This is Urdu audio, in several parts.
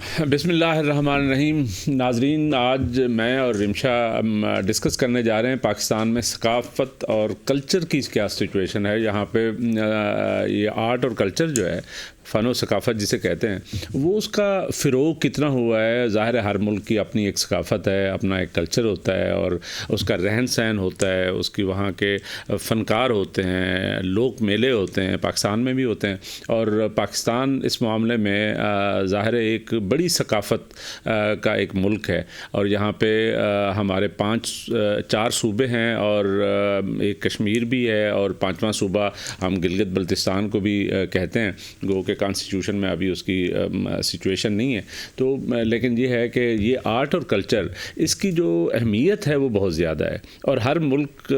بسم اللہ الرحمن الرحیم. ناظرین، آج میں اور رمشا ڈسکس کرنے جا رہے ہیں پاکستان میں ثقافت اور کلچر کی کیا سچویشن ہے. یہاں پہ یہ آرٹ اور کلچر جو ہے، فن و ثقافت جسے کہتے ہیں، وہ اس کا فروغ کتنا ہوا ہے. ظاہر ہے ہر ملک کی اپنی ایک ثقافت ہے، اپنا ایک کلچر ہوتا ہے اور اس کا رہن سہن ہوتا ہے، اس کی وہاں کے فنکار ہوتے ہیں، لوک میلے ہوتے ہیں، پاکستان میں بھی ہوتے ہیں. اور پاکستان اس معاملے میں ظاہر ہے ایک بڑی ثقافت کا ایک ملک ہے. اور یہاں پہ ہمارے 4 صوبے ہیں اور ایک کشمیر بھی ہے، اور 5واں صوبہ ہم گلگت بلتستان کو بھی کہتے ہیں. گو کہ کانسٹیٹیوشن میں ابھی اس کی سچویشن نہیں ہے تو، لیکن یہ ہے کہ یہ آرٹ اور کلچر، اس کی جو اہمیت ہے وہ بہت زیادہ ہے. اور ہر ملک،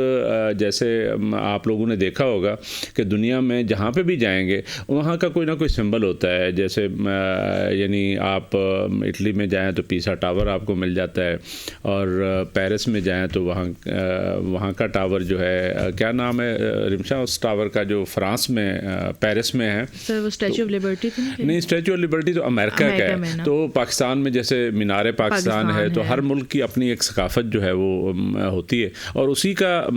جیسے آپ لوگوں نے دیکھا ہوگا کہ دنیا میں جہاں پہ بھی جائیں گے وہاں کا کوئی نہ کوئی سمبل ہوتا ہے. جیسے یعنی آپ اٹلی میں جائیں تو پیسا ٹاور آپ کو مل جاتا ہے، اور پیرس میں جائیں تو وہاں کا ٹاور جو ہے، کیا نام ہے رمشا اس ٹاور کا جو فرانس میں پیرس میں ہے؟ اسٹیچو آف لبرٹی نہیں، اسٹیچو آف لبرٹی تو امریکہ کا ہے. تو پاکستان میں جیسے مینار پاکستان ہے، تو ہر ملک کی اپنی ایک ثقافت جو ہے وہ ہوتی ہے، اور اسی کا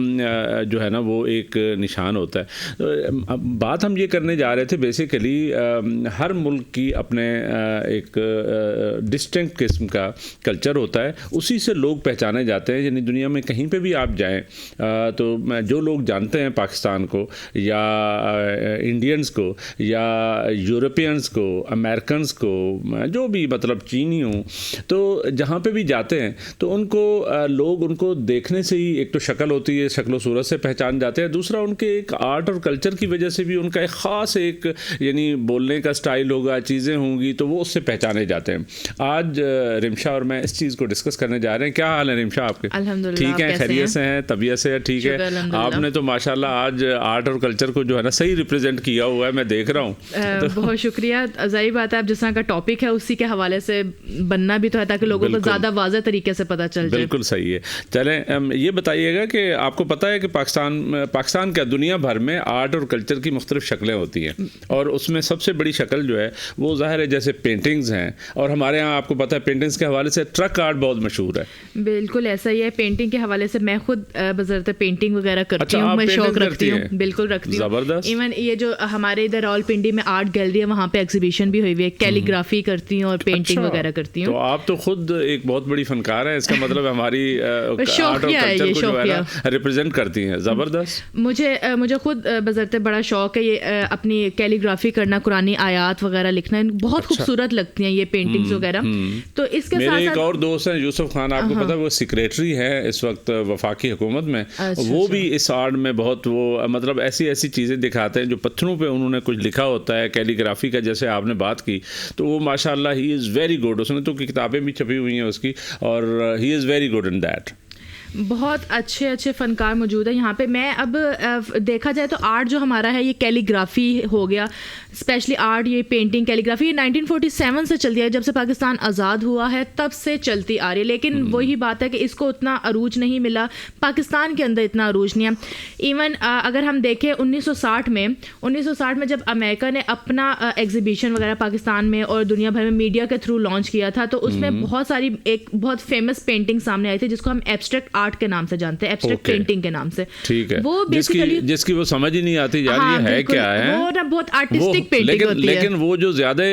جو ہے نا وہ ایک نشان ہوتا ہے. بات ہم یہ کرنے جا رہے تھے بیسیکلی ہر ملک کی اپنے ایک ڈسٹنکٹ قسم کا کلچر ہوتا ہے، اسی سے لوگ پہچانے جاتے ہیں. یعنی دنیا میں کہیں پہ بھی آپ جائیں تو جو لوگ جانتے ہیں پاکستان کو، یا انڈینز کو، یا یورپینز کو، امریکنز کو، جو بھی مطلب چینی ہوں، تو جہاں پہ بھی جاتے ہیں تو ان کو لوگ ان کو دیکھنے سے ہی ایک تو شکل ہوتی ہے، شکل و صورت سے پہچان جاتے ہیں. دوسرا ان کے ایک آرٹ اور کلچر کی وجہ سے بھی ان کا ایک خاص ایک یعنی بولنے کا سٹائل ہوگا، چیزیں ہوں گی تو وہ اس سے پہچانے جاتے ہیں. آج رمشا اور میں اس چیز کو ڈسکس کرنے جا رہے ہیں. کیا حال ہے رمشا آپ کے؟ الحمدللہ. ٹھیک ہے، خیریت سے ہیں، طبیعت سے ٹھیک ہے؟ آپ نے تو ماشاءاللہ آج آرٹ اور کلچر کو جو ہے نا صحیح ریپرزینٹ کیا ہوا ہے، میں دیکھ رہا ہوں. بہت شکریہ. ظاہر بات ہے، آپ جس طرح کا ٹاپک ہے اسی کے حوالے سے بننا بھی تو ہے تاکہ لوگوں کو زیادہ واضح طریقے سے پتہ چل جائے. بالکل صحیح ہے. چلیں یہ بتائیے گا کہ آپ کو پتہ ہے کہ پاکستان کیا دنیا بھر میں آرٹ اور کلچر کی مختلف شکلیں ہوتی ہیں، اور اس میں سب سے بڑی شکل جو ہے وہ ظاہر ہے جیسے پینٹنگز ہیں، اور ہمارے ہاں آپ کو پتہ ہے پینٹنگز کے حوالے سے ٹرک آرٹ بہت مشہور ہے. بالکل ایسا ہی ہے. پینٹنگ کے حوالے سے میں خود بذرت پینٹنگ وغیرہ کرتی ہوں، میں شوق رکھتی ہوں. بالکل رکھتی ہوں. زبردست. ایون یہ جو ہمارے ادھر راولپنڈی میں آرٹ گیلری ہے، وہاں پہ ایگزیبیشن بھی ہوئی ہوئی ہے. کیلیگرافی کرتی ہوں اور پینٹنگ وغیرہ کرتی ہوں. تو آپ تو خود ایک بہت بڑی فنکار ہیں، اس کا مطلب ہماری آرٹ اور کلچر کو جو ہے نا ریپرزینٹ کرتی ہیں. زبردست. مجھے خود بذرت بڑا شوق ہے یہ اپنی کیلیگرافی کرنا، قرآنی آیات وغیرہ لکھنا. بہت خوبصورت لگتی ہیں یہ پینٹنگز وغیرہ. تو اس کے ساتھ میرے ایک اور دوست ہیں یوسف خان، آپ کو پتہ ہے وہ سیکریٹری ہے اس وقت وفاقی حکومت میں. وہ بھی اس آرٹ میں بہت وہ مطلب ایسی چیزیں دکھاتے ہیں جو پتھروں پہ انہوں نے کچھ لکھا ہوتا ہے کیلیگرافی کا، جیسے آپ نے بات کی. تو وہ ماشاء اللہ ہی از ویری گڈ. اس نے تو کتابیں بھی چھپی ہوئی ہیں اس کی، اور ہی is very good in that. بہت اچھے فنکار موجود ہیں یہاں پہ. میں اب دیکھا جائے تو آرٹ جو ہمارا ہے یہ کیلیگرافی ہو گیا، اسپیشلی آرٹ یہ پینٹنگ کیلیگرافی یہ 1947 سے چلتی ہے. جب سے پاکستان آزاد ہوا ہے تب سے چلتی آ رہی ہے. لیکن وہی بات ہے کہ اس کو اتنا عروج نہیں ملا، پاکستان کے اندر اتنا عروج نہیں ہے. ایون اگر ہم دیکھیں 1960 میں جب امریکہ نے اپنا ایگزیبیشن وغیرہ پاکستان میں اور دنیا بھر میں میڈیا کے تھرو لانچ کیا تھا، تو اس میں بہت ساری ایک بہت فیمس پینٹنگ سامنے آئی تھی جس کو ہم ایبسٹریکٹ آرٹ کے نام سے جانتے ہیں، ایبسٹریکٹ پینٹنگ کے نام سے. ٹھیک ہے. وہ بیسیکلی جس کی وہ سمجھ ہی نہیں آتی یار یہ ہے کیا ہے، وہ نا بہت آرٹسٹک پینٹنگ ہوتی ہے. لیکن وہ جو زیادہ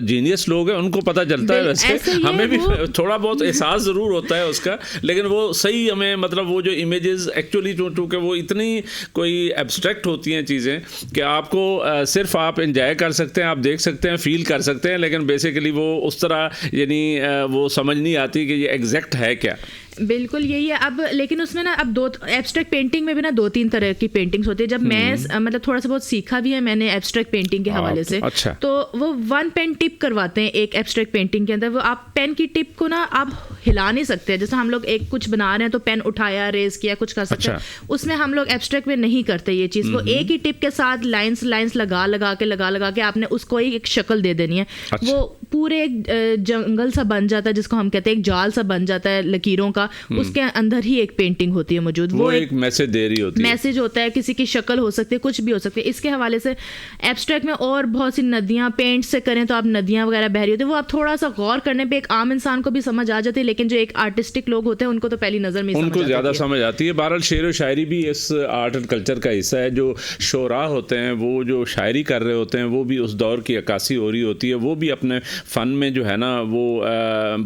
جینیس لوگ ہیں ان کو پتہ چلتا ہے. ویسے ہمیں بھی تھوڑا بہت احساس ضرور ہوتا ہے اس کا، لیکن وہ صحیح ہمیں مطلب وہ جو امیجز ایکچولی چونکہ وہ اتنی کوئی ایبسٹریکٹ ہوتی ہیں چیزیں کہ آپ کو صرف آپ انجوائے کر سکتے ہیں، آپ دیکھ سکتے ہیں، فیل کر سکتے ہیں، لیکن بیسیکلی وہ اس طرح یعنی وہ سمجھ نہیں آتی کہ یہ ایگزیکٹ ہے کیا. بالکل یہی ہے. اب لیکن اس میں نا اب ایبسٹریکٹ پینٹنگ میں بھی نا 2-3 طرح کی پینٹنگس ہوتی ہے. جب میں مطلب تھوڑا سا بہت سیکھا بھی ہے میں نے ایبسٹریکٹ پینٹنگ کے حوالے سے، تو وہ 1 پین ٹپ کرواتے ہیں ایک ایبسٹریکٹ پینٹنگ کے اندر. وہ آپ پین کی ٹپ کو نا آپ ہلا نہیں سکتے. جیسے ہم لوگ ایک کچھ بنا رہے ہیں تو پین اٹھایا، ریز کیا، کچھ کر سکتے ہیں. اس میں ہم لوگ ایبسٹریکٹ میں نہیں کرتے یہ چیز. وہ ایک ہی ٹپ کے ساتھ لائنس لگا کے آپ نے اس کو ایک شکل دے دینی ہے. وہ پورے ایک جنگل سا بن جاتا ہے جس کو ہم کہتے ہیں ایک جال سا بن جاتا ہے لکیروں کا, اس کے اندر ہی ایک پینٹنگ ہوتی ہے موجود, وہ ایک میسج دے رہی ہوتی ہے, میسج ہوتا ہے, کسی کی شکل ہو سکتی ہے, کچھ بھی ہو سکتی ہے. اس کے حوالے سے ایبسٹریکٹ میں اور بہت سی ندیاں پینٹ سے کریں تو آپ ندیاں وغیرہ بہ رہی ہوتی ہیں, وہ آپ تھوڑا سا غور کرنے پہ ایک عام انسان کو بھی سمجھ آ جاتی ہے, لیکن جو ایک آرٹسٹک لوگ ہوتے ہیں ان کو تو پہلی نظر میں ان کو زیادہ سمجھ آتی ہے. بہرحال شعر و شاعری بھی اس آرٹ اینڈ کلچر کا حصہ ہے. جو شعراء ہوتے ہیں وہ جو شاعری کر رہے ہوتے ہیں وہ بھی اس دور کی عکاسی ہو رہی ہوتی ہے, وہ بھی اپنے فن میں جو ہے نا وہ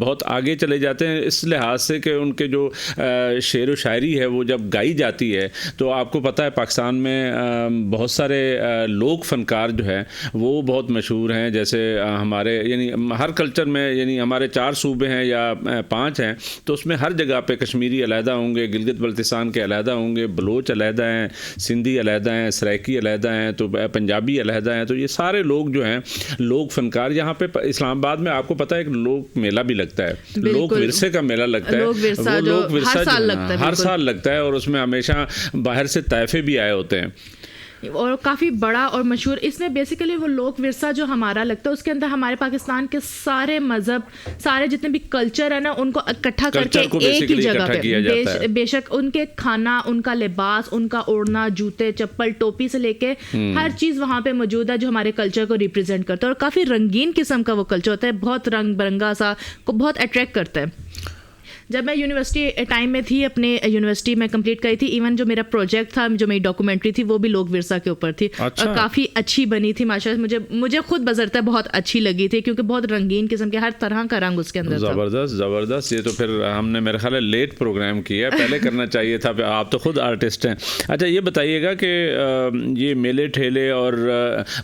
بہت آگے چلے جاتے ہیں اس لحاظ سے کہ ان کے جو شعر و شاعری ہے وہ جب گائی جاتی ہے تو آپ کو پتہ ہے پاکستان میں بہت سارے لوک فنکار جو ہیں وہ بہت مشہور ہیں. جیسے ہمارے یعنی ہر کلچر میں یعنی ہمارے 4 صوبے ہیں یا 5 ہیں تو اس میں ہر جگہ پہ کشمیری علیحدہ ہوں گے, گلگت بلتستان کے علیحدہ ہوں گے, بلوچ علیحدہ ہیں, سندھی علیحدہ ہیں, سرائکی علیحدہ ہیں, تو پنجابی علیحدہ ہیں. تو یہ سارے لوگ جو ہیں لوک فنکار, یہاں پہ اسلام آباد میں آپ کو پتہ ہے ایک لوک میلہ بھی لگتا ہے, لوک ورثے کا میلہ لگتا ہے, وہ لوک ورثہ ہر سال لگتا ہے اور اس میں ہمیشہ باہر سے طائفے بھی آئے ہوتے ہیں اور کافی بڑا اور مشہور. اس میں بیسیکلی وہ لوک ورثہ جو ہمارا لگتا ہے اس کے اندر ہمارے پاکستان کے سارے مذہب, سارے جتنے بھی کلچر ہے نا ان کو اکٹھا کر کے ایک ہی جگہ پہ, بے شک ان کے کھانا, ان کا لباس, ان کا اوڑھنا, جوتے چپل, ٹوپی سے لے کے ہر چیز وہاں پہ موجود ہے جو ہمارے کلچر کو ریپرزینٹ کرتا ہے. اور کافی رنگین قسم کا وہ کلچر ہوتا ہے, بہت رنگ برنگا سا, کو بہت اٹریکٹ کرتا ہے. جب میں یونیورسٹی ٹائم میں تھی, اپنے یونیورسٹی میں کمپلیٹ کری تھی, ایون جو میرا پروجیکٹ تھا, جو میری ڈاکومنٹری تھی وہ بھی لوک ورثہ کے اوپر تھی, اور کافی اچھی بنی تھی ماشاءاللہ. مجھے خود بذرتا بہت اچھی لگی تھی کیونکہ بہت رنگین قسم کے ہر طرح کا رنگ اس کے اندر تھا. زبردست. یہ تو پھر ہم نے میرے خیال ہے لیٹ پروگرام کیا, پہلے کرنا چاہیے تھا, آپ تو خود آرٹسٹ ہیں. اچھا یہ بتائیے گا کہ یہ میلے ٹھیلے اور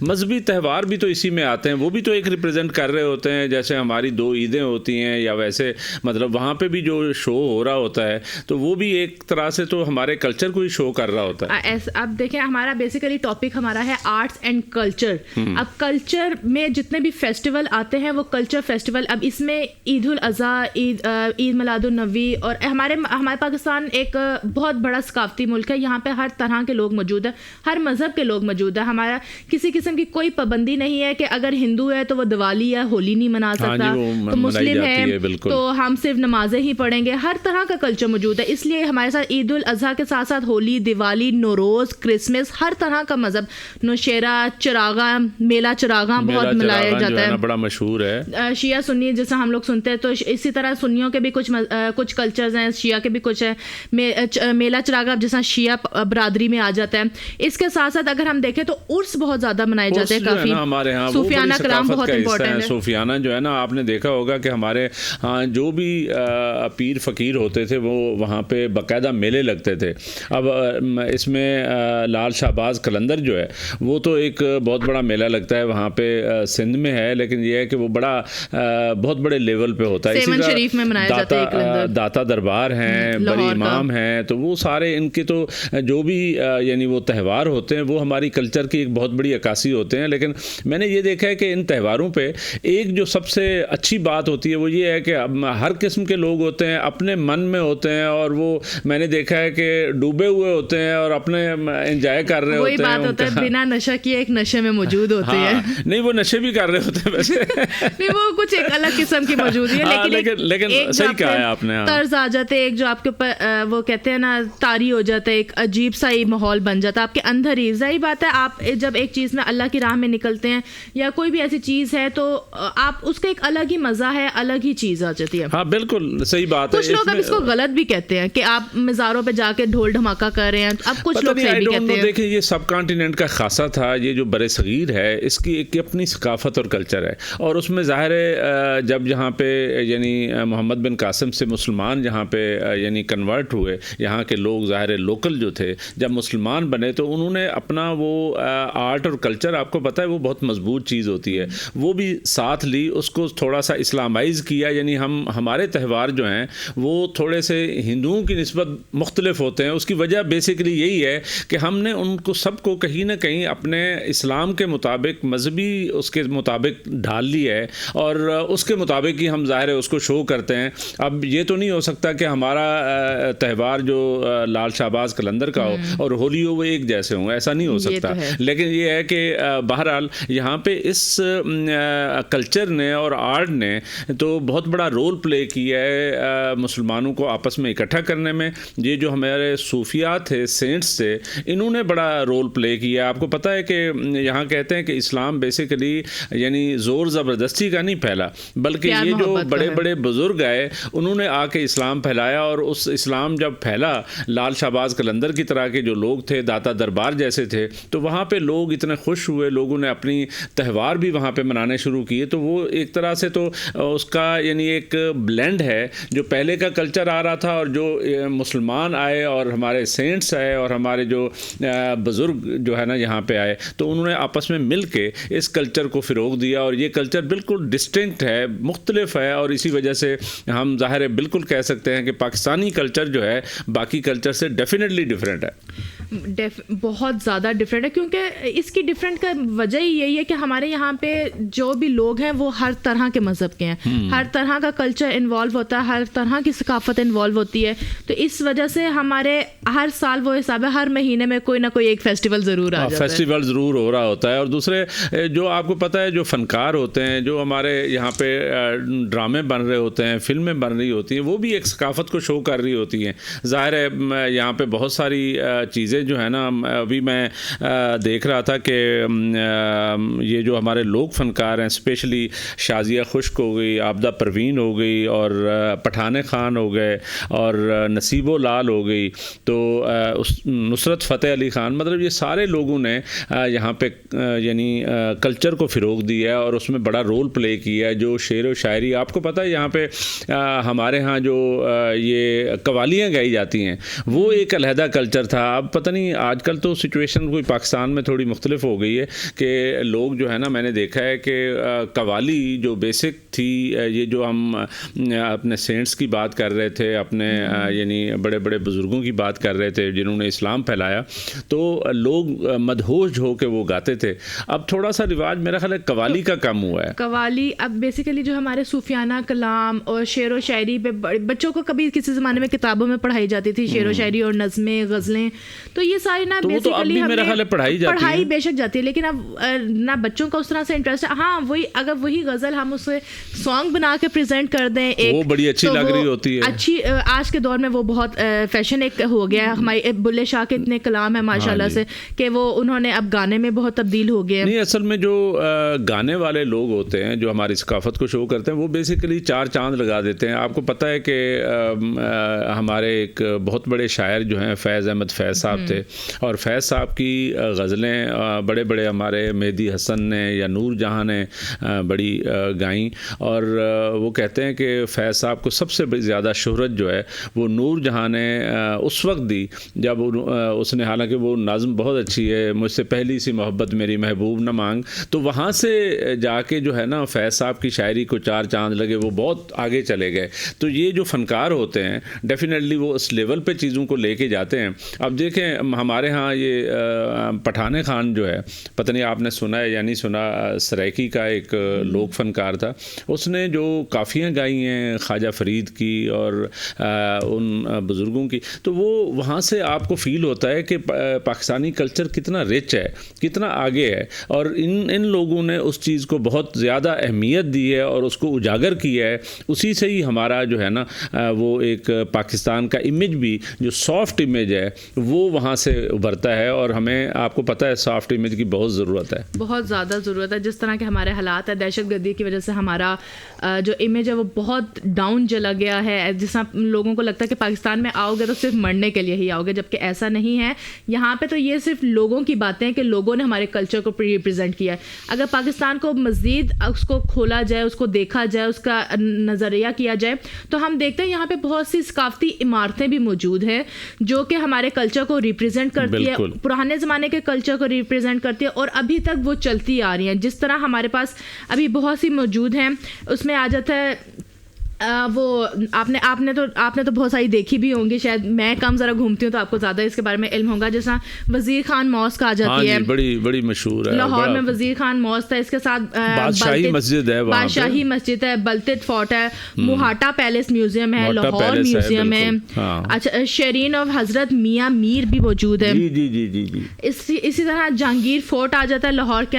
مذہبی تہوار بھی تو اسی میں آتے ہیں, وہ بھی تو ایک ریپرزینٹ کر رہے ہوتے ہیں. جیسے ہماری 2 عیدیں ہوتی ہیں یا ویسے مطلب وہاں پہ بھی جو شو ہو رہا ہوتا ہے تو وہ بھی ایک طرح سے تو ہمارے کلچر کو ہی شو کر رہا ہوتا ہے. اب دیکھیں ہمارا بیسیکلی ٹاپک ہمارا ہے آرٹس اینڈ کلچر. اب کلچر میں جتنے بھی فیسٹیول آتے ہیں وہ کلچر فیسٹیول, اب اس میں عید الاضحیٰ, عید میلاد النبی, اور ہمارے پاکستان ایک بہت بڑا ثقافتی ملک ہے. یہاں پہ ہر طرح کے لوگ موجود ہیں, ہر مذہب کے لوگ موجود ہیں. ہمارا کسی قسم کی کوئی پابندی نہیں ہے کہ اگر ہندو ہے تو وہ دیوالی یا ہولی نہیں منا سکتا, تو مسلم ہے تو ہم صرف نمازیں ہی پڑھیں گے. ہر طرح کا کلچر موجود ہے, اس لیے ہمارے ساتھ عید الاضحیٰ کے ساتھ ساتھ ہولی, دیوالی, نوروز, کرسمس, ہر طرح کا مذہب, نوشیرہ, چراغاں, میلہ چراغاں بہت منایا جاتا ہے, بڑا مشہور ہے. شیعہ سنی جیسا ہم لوگ سنتے ہیں, تو اسی طرح سنیوں کے بھی کچھ کلچرز ہیں, شیعہ کے بھی کچھ ہیں. میلہ چراغاں جیسا شیعہ برادری میں آ جاتا ہے. اس کے ساتھ ساتھ اگر ہم دیکھیں تو عرس بہت زیادہ منائے جاتے ہیں, کافی ہمارے ہاں صوفیانہ کرام بہت امپورٹنٹ ہے. صوفیانہ جو ہے نا, آپ نے دیکھا ہوگا کہ ہمارے ہاں جو بھی پیر فقیر ہوتے تھے وہ وہاں پہ باقاعدہ میلے لگتے تھے. اب اس میں لال شہباز قلندر جو ہے وہ تو ایک بہت بڑا میلہ لگتا ہے وہاں پہ, سندھ میں ہے, لیکن یہ ہے کہ وہ بڑا بہت بڑے لیول پہ ہوتا ہے. سیون شریف میں منایا جاتا ہے قلندر. داتا دربار ہیں, بڑی امام ہیں, تو وہ سارے ان کے تو جو بھی یعنی وہ تہوار ہوتے ہیں وہ ہماری کلچر کی ایک بہت بڑی عکاسی ہوتے ہیں. لیکن میں نے یہ دیکھا ہے کہ ان تہواروں پہ ایک جو سب سے اچھی بات ہوتی ہے وہ یہ ہے کہ ہر قسم کے لوگ ہوتے ہیں, اپنے من میں ہوتے ہیں, اور وہ میں نے دیکھا ہے کہ ڈوبے ہوئے ہوتے ہیں اور اپنے انجوائے کر رہے ہوتے ہیں. وہی بات ہوتا ہے, بنا نشہ کیے ایک نشے میں موجود ہوتے ہیں. نہیں وہ نشے بھی کر رہے ہوتے ہیں ویسے نہیں, وہ کچھ ایک الگ قسم کی موجودگی ہے, لیکن صحیح کہا ہے آپ نے, طرز آ جاتے ایک جو آپ کے اوپر وہ کہتے ہیں نا طاری ہو جاتا ہے, ایک عجیب سا ہی ماحول بن جاتا ہے آپ کے اندر ہی. ظاہر بات ہے آپ جب ایک چیز میں اللہ کی راہ میں نکلتے ہیں یا کوئی بھی ایسی چیز ہے تو آپ اس کا ایک الگ ہی مزہ ہے, الگ ہی چیز آ جاتی ہے. ہاں بالکل صحیح بات ہے. کچھ لوگ اب اس کو غلط بھی کہتے ہیں کہ آپ مزاروں پہ جا کے ڈھول دھماکہ کر رہے ہیں, اب کچھ لوگ صحیح بھی کہتے ہیں. دیکھیں یہ سب کانٹیننٹ کا خاصہ تھا, یہ جو بر صغیر ہے اس کی ایک اپنی ثقافت اور کلچر ہے, اور اس میں ظاہر ہے جب یہاں پہ یعنی محمد بن قاسم سے مسلمان جہاں پہ یعنی کنورٹ ہوئے, یہاں کے لوگ ظاہر لوکل جو تھے جب مسلمان بنے تو انہوں نے اپنا وہ آرٹ اور کلچر, آپ کو پتہ ہے وہ بہت مضبوط چیز ہوتی ہے, وہ بھی ساتھ لی, اس کو تھوڑا سا اسلامائز کیا. یعنی ہمارے تہوار جو ہیں ہیں وہ تھوڑے سے ہندوؤں کی نسبت مختلف ہوتے ہیں. اس کی وجہ بیسیکلی یہی ہے کہ ہم نے ان کو سب کو کہیں نہ کہیں اپنے اسلام کے مطابق مذہبی اس کے مطابق ڈھال لیا ہے اور اس کے مطابق ہی ہم ظاہر ہے اس کو شو کرتے ہیں. اب یہ تو نہیں ہو سکتا کہ ہمارا تہوار جو لال شہباز قلندر کا ہو اور ہولی ہو وہ ایک جیسے ہوں, ایسا نہیں ہو سکتا. لیکن یہ ہے کہ بہرحال یہاں پہ اس کلچر نے اور آرٹ نے تو بہت بڑا رول پلے کیا ہے مسلمانوں کو آپس میں اکٹھا کرنے میں. یہ جو ہمارے صوفیات تھے, سینٹس تھے, انہوں نے بڑا رول پلے کیا. آپ کو پتہ ہے کہ یہاں کہتے ہیں کہ اسلام بیسیکلی یعنی زور زبردستی کا نہیں پھیلا, بلکہ یہ جو بڑے بڑے بزرگ آئے انہوں نے آ کے اسلام پھیلایا. اور اس اسلام جب پھیلا, لال شہباز قلندر کی طرح کے جو لوگ تھے, داتا دربار جیسے تھے, تو وہاں پہ لوگ اتنے خوش ہوئے, لوگوں نے اپنی تہوار بھی وہاں پہ منانے شروع کیے. تو وہ ایک طرح سے تو اس کا یعنی ایک بلینڈ ہے جو پہلے کا کلچر آ رہا تھا اور جو مسلمان آئے اور ہمارے سینٹس آئے اور ہمارے جو بزرگ جو ہے نا یہاں پہ آئے, تو انہوں نے آپس میں مل کے اس کلچر کو فروغ دیا. اور یہ کلچر بالکل ڈسٹنکٹ ہے, مختلف ہے, اور اسی وجہ سے ہم ظاہر ہے بالکل کہہ سکتے ہیں کہ پاکستانی کلچر جو ہے باقی کلچر سے ڈیفینیٹلی ڈفرینٹ ہے, بہت زیادہ ڈفرینٹ ہے. کیونکہ اس کی ڈفرینٹ کا وجہ ہی یہی ہے کہ ہمارے یہاں پہ جو بھی لوگ ہیں وہ ہر طرح کے مذہب کے ہیں, ہر طرح کا کلچر انوالو ہوتا ہے, ہر طرح کی ثقافت انوالو ہوتی ہے. تو اس وجہ سے ہمارے ہر سال وہ حساب ہے ہر مہینے میں کوئی نہ کوئی ایک فیسٹیول ضرور آ جاتا ہے, فیسٹیول ضرور ہو رہا ہوتا ہے. اور دوسرے جو آپ کو پتہ ہے جو فنکار ہوتے ہیں, جو ہمارے یہاں پہ ڈرامے بن رہے ہوتے ہیں, فلمیں بن رہی ہوتی ہیں, وہ بھی ایک ثقافت کو شو کر رہی ہوتی ہیں. ظاہر ہے یہاں پہ بہت ساری چیزیں جو ہے نا, ابھی میں دیکھ رہا تھا کہ یہ جو ہمارے لوگ فنکار ہیں, اسپیشلی شازیہ خشک ہو گئی, آبدہ پروین ہو گئی, اور پٹھان خان ہو گئے, اور نصیب و لال ہو گئی, تو نصرت فتح علی خان, مطلب یہ سارے لوگوں نے یہاں پہ یعنی کلچر کو فروغ دیا ہے اور اس میں بڑا رول پلے کیا ہے. جو شعر و شاعری آپ کو پتہ ہے یہاں پہ ہمارے ہاں جو یہ قوالیاں گائی جاتی ہیں وہ ایک علیحدہ کلچر تھا. اب پتہ نہیں آج کل تو سچویشن کوئی پاکستان میں تھوڑی مختلف ہو گئی ہے کہ لوگ جو ہے نا, میں نے دیکھا ہے کہ قوالی جو بیسک تھی, یہ جو ہم اپنے سینٹس کی بات کر رہے تھے, اپنے یعنی بڑے بڑے بزرگوں کی بات کر رہے تھے جنہوں نے اسلام پھیلایا, تو لوگ مدہوش ہو کے وہ گاتے تھے. اب تھوڑا سا رواج میرا خیال ہے قوالی کا کم ہوا ہے. قوالی اب بیسیکلی جو ہمارے صوفیانہ کلام اور شعر و شاعری پہ بچوں کو کبھی کسی زمانے میں کتابوں میں پڑھائی جاتی تھی, شعر و شاعری اور نظمیں, غزلیں, تو یہ ساری نا بیسیکلی پڑھائی بے شک جاتی ہے, لیکن اب نہ بچوں کا اس طرح سے انٹرسٹ ہے. ہاں وہی اگر وہی غزل ہم اسے سانگ بنا کے پریزنٹ کر دیں ایک, وہ بڑی اچھی لگ رہی ہوتی ہے, اچھی. آج کے دور میں وہ بہت فیشن ایک ہو گیا ہے. ہمارے بلے شاہ کے اتنے کلام ہیں ماشاءاللہ سے کہ وہ انہوں نے اب گانے میں بہت تبدیل ہو گئے. نہیں, اصل میں جو گانے والے لوگ ہوتے ہیں جو ہماری ثقافت کو شو کرتے ہیں وہ بیسیکلی چار چاند لگا دیتے ہیں. آپ کو پتہ ہے کہ ہمارے ایک بہت بڑے شاعر جو ہیں فیض احمد فیض صاحب تھے, اور فیض صاحب کی غزلیں بڑے بڑے ہمارے مہدی حسن نے یا نور جہاں نے بڑی گائیں, اور وہ کہتے ہیں کہ فیض صاحب کو سب سے زیادہ شہرت جو ہے وہ نور جہاں نے اس وقت دی جب اس نے, حالانکہ وہ نظم بہت اچھی ہے, مجھ سے پہلی سی محبت میری محبوب نہ مانگ, تو وہاں سے جا کے جو ہے نا فیض صاحب کی شاعری کو چار چاند لگے, وہ بہت آگے چلے گئے. تو یہ جو فنکار ہوتے ہیں ڈیفینیٹلی وہ اس لیول پہ چیزوں کو لے کے جاتے ہیں. اب دیکھیں ہمارے ہاں یہ پٹھان خان جو ہے, پتہ نہیں آپ نے سنا ہے یا نہیں سنا, سرائکی کا ایک لوک فنکار تھا, اس نے جو کافیاں گائی ہیں خواجہ فرید کی اور ان بزرگوں کی, تو وہ وہاں سے آپ کو فیل ہوتا ہے کہ پاکستانی کلچر کتنا رچ ہے, کتنا آگے ہے, اور ان لوگوں نے اس چیز کو بہت زیادہ اہمیت دی ہے اور اس کو اجاگر کیا ہے. اسی سے ہی ہمارا جو ہے نا وہ ایک پاکستان کا امیج بھی جو سافٹ امیج ہے وہ وہاں سے ابھرتا ہے, اور ہمیں آپ کو پتہ ہے سافٹ امیج کی بہت ضرورت ہے, بہت زیادہ ضرورت ہے. جس طرح کے ہمارے حالات ہیں, دہشت گردی کی وجہ سے ہمارا جو امیج ہے وہ بہت ڈاؤن چلا گیا ہے. جس طرح لوگوں کو لگتا ہے کہ پاکستان میں آؤ گے تو صرف مرنے کے لیے ہی آؤ گے, جبکہ ایسا نہیں ہے. یہاں پہ تو یہ صرف لوگوں کی باتیں ہیں کہ لوگوں نے ہمارے کلچر کو ریپرزینٹ کیا ہے. اگر پاکستان کو مزید اس کو کھولا جائے, اس کو دیکھا جائے, اس کا نظریہ کیا جائے, تو ہم دیکھتے ہیں یہاں پہ بہت سی ثقافتی عمارتیں بھی موجود ہیں جو کہ ہمارے کلچر کو ریپرزینٹ کرتی ہے, پرانے زمانے کے کلچر کو ریپرزینٹ کرتی ہے, اور ابھی تک وہ چلتی آ رہی ہیں. جس طرح ہمارے پاس ابھی بہت سی موجود ہیں, اس میں آ جاتا ہے وہ آپ نے تو بہت ساری دیکھی بھی ہوں گی شاید, میں کم ذرا گھومتی ہوں تو آپ کو زیادہ اس کے بارے میں علم ہوگا. جیسا وزیر خان ماسک آ جاتی ہے, بڑی مشہور ہے لاہور میں وزیر خان ماسک ہے, اس کے ساتھ بادشاہی مسجد ہے, بادشاہی مسجد ہے, بلتت فورٹ ہے, موہاٹا پیلس میوزیم ہے, لاہور میوزیم ہے. اچھا, شیرین آف حضرت میاں میر بھی موجود ہے. جی. اسی طرح جہانگیر فورٹ آ جاتا ہے لاہور کے